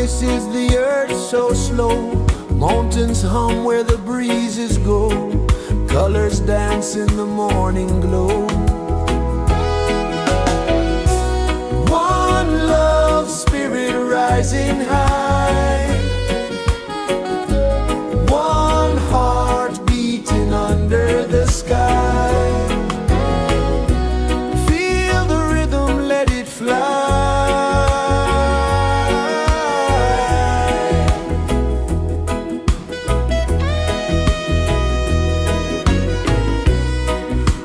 kisses the earth so slow. Mountains hum where the breezes go. Colors dance in the morning glow. One love spirit rising high. One heart beating under the sky. Feel the rhythm, let it fly.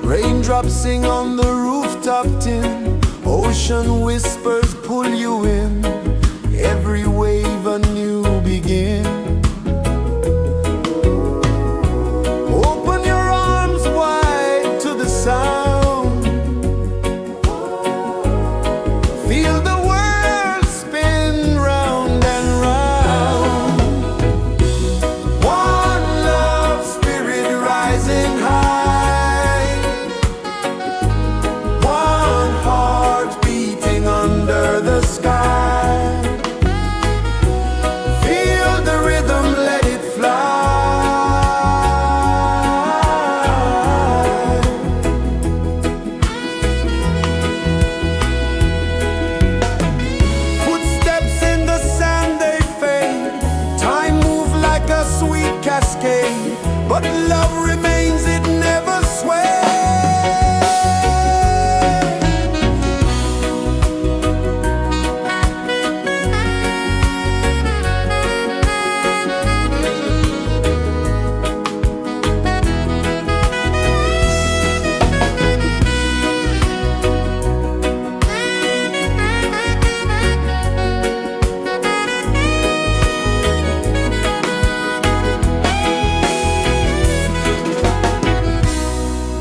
Raindrops sing on the rooftop tin. Ocean whispers pull you in. Every wave a new begin. Open your arms wide to the sound. Feel the world spin round and round. One love spirit rising high. One heart beating under the sky. Feel the rhythm, let it fly. Footsteps in the sand, they fade. Time moves like a sweet cascade, but love remains, it never sways.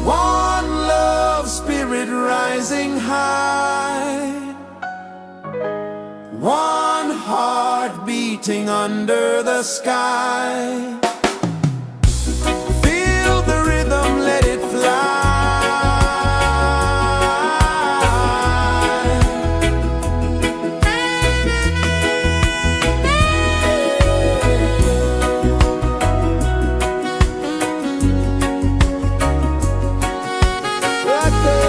One love spirit rising high. One heart beating under the sky. Feel the rhythm, let it fly. Right there.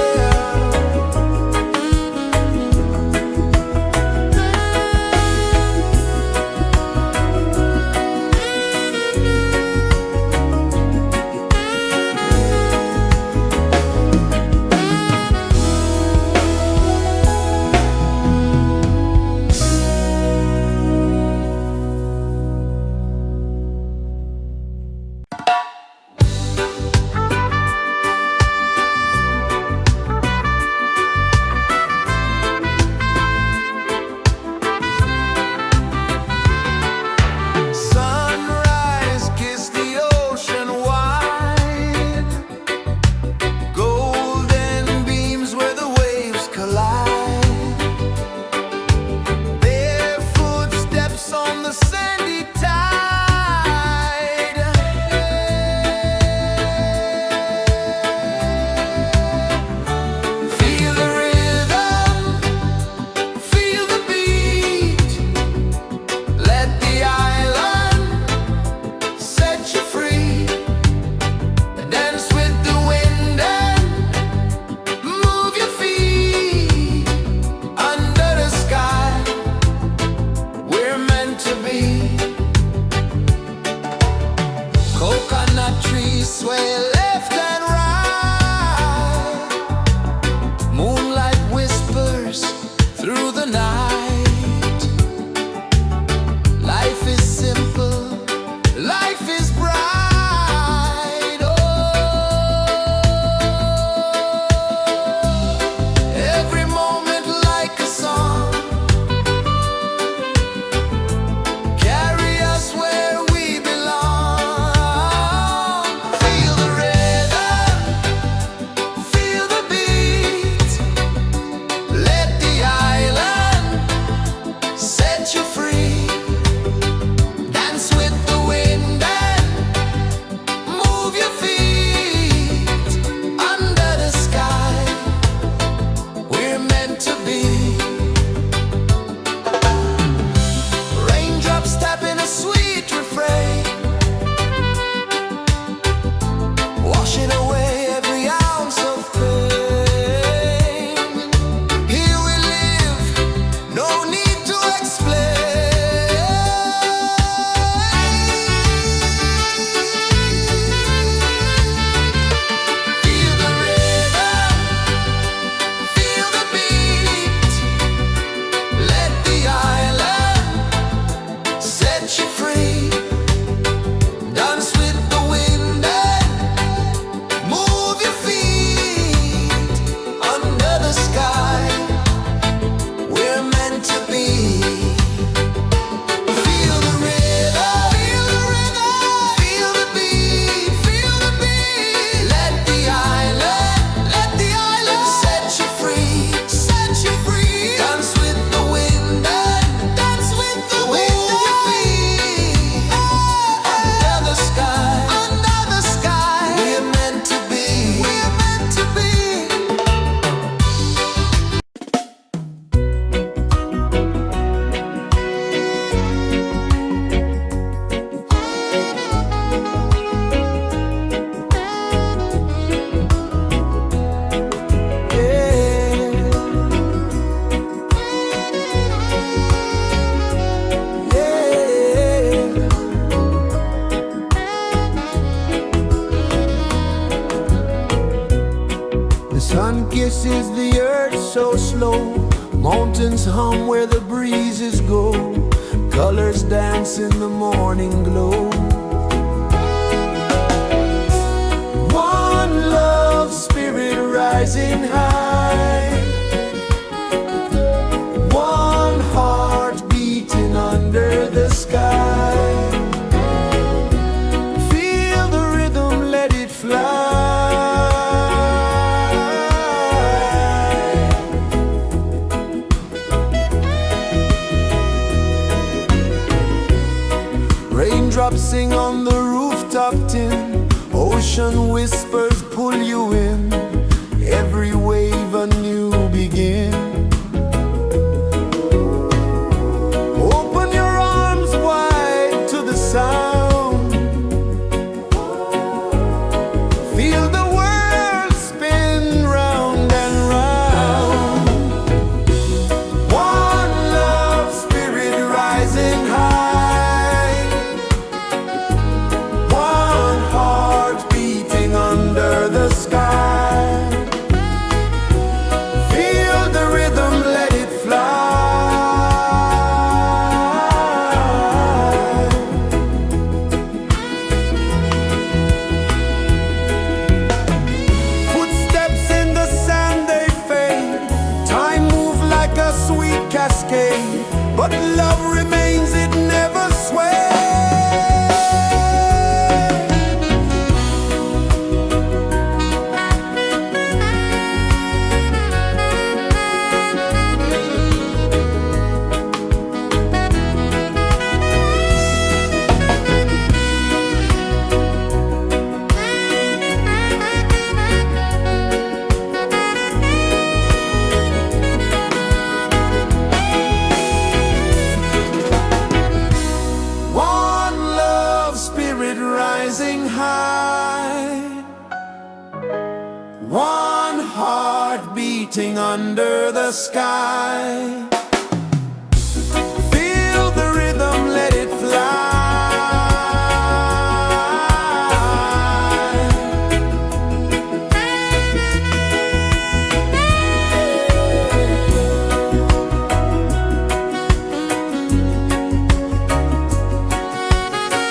you free. Dance with the wind and dance with the wind you feel. Under the sky, under the sky, we're meant to be. We're meant to be. The sun kisses the earth so slow. Mountains hum where the breezes go. Colors dance in the morning glow. One love spirit rising high. One heart beating under the sky. Feel the rhythm, let it fly. Raindrops sing on the rooftop tin. Ocean whispers pull you in. Every wave a new begin. Open your arms wide to the sound. Feel the world spin round and round. One love spirit rising high. One heart beating under the sky. Feel the rhythm, let it fly. Footsteps in the sand, they fade. Time moves like a sweet cascade. But love remains, it never sways. One love spirit rising high. One heart beating under the sky. Feel the rhythm, let it fly.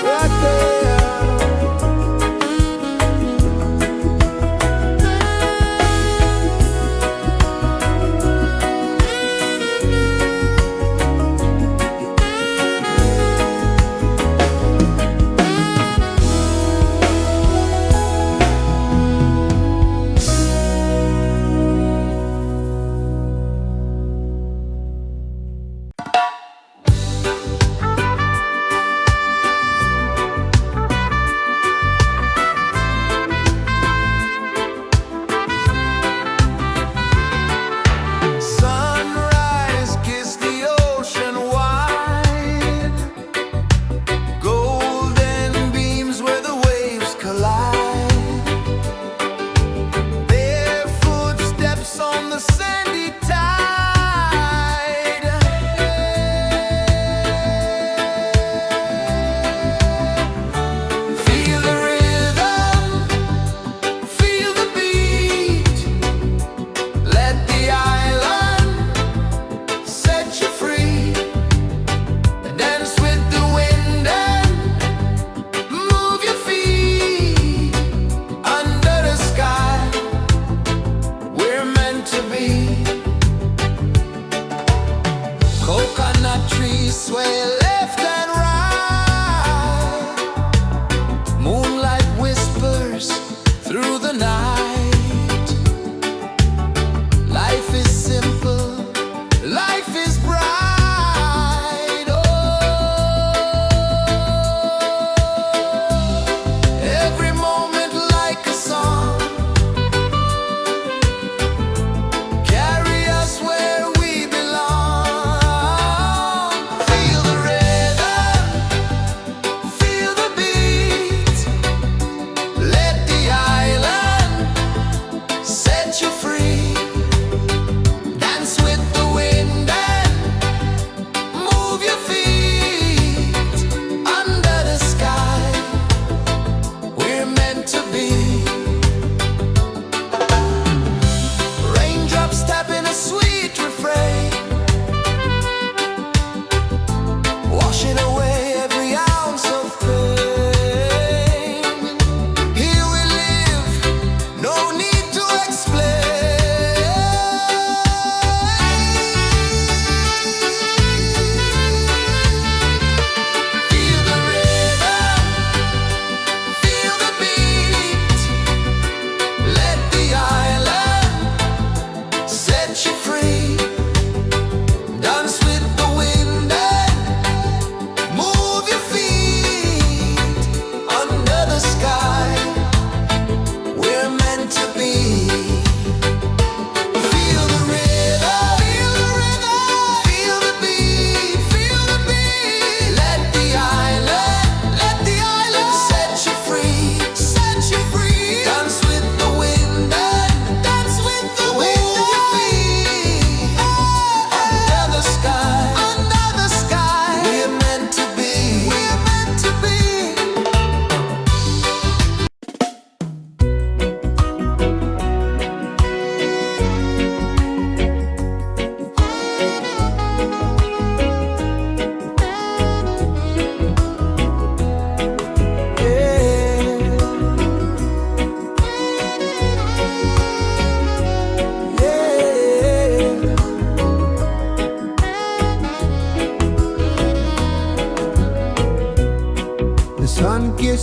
Right there.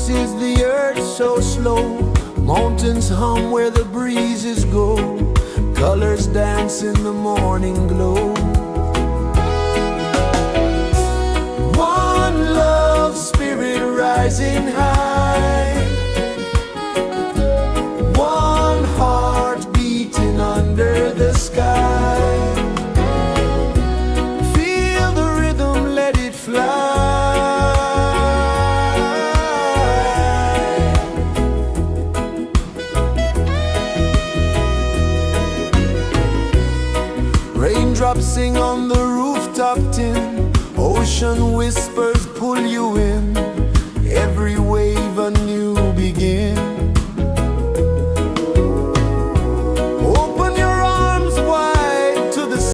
is the earth so slow. Mountains hum where the breezes go. Colors dance in the morning glow. One love spirit rising high. One heart beating under the sky. Feel the rhythm, let it fly. Raindrops sing on the rooftop tin. Ocean whispers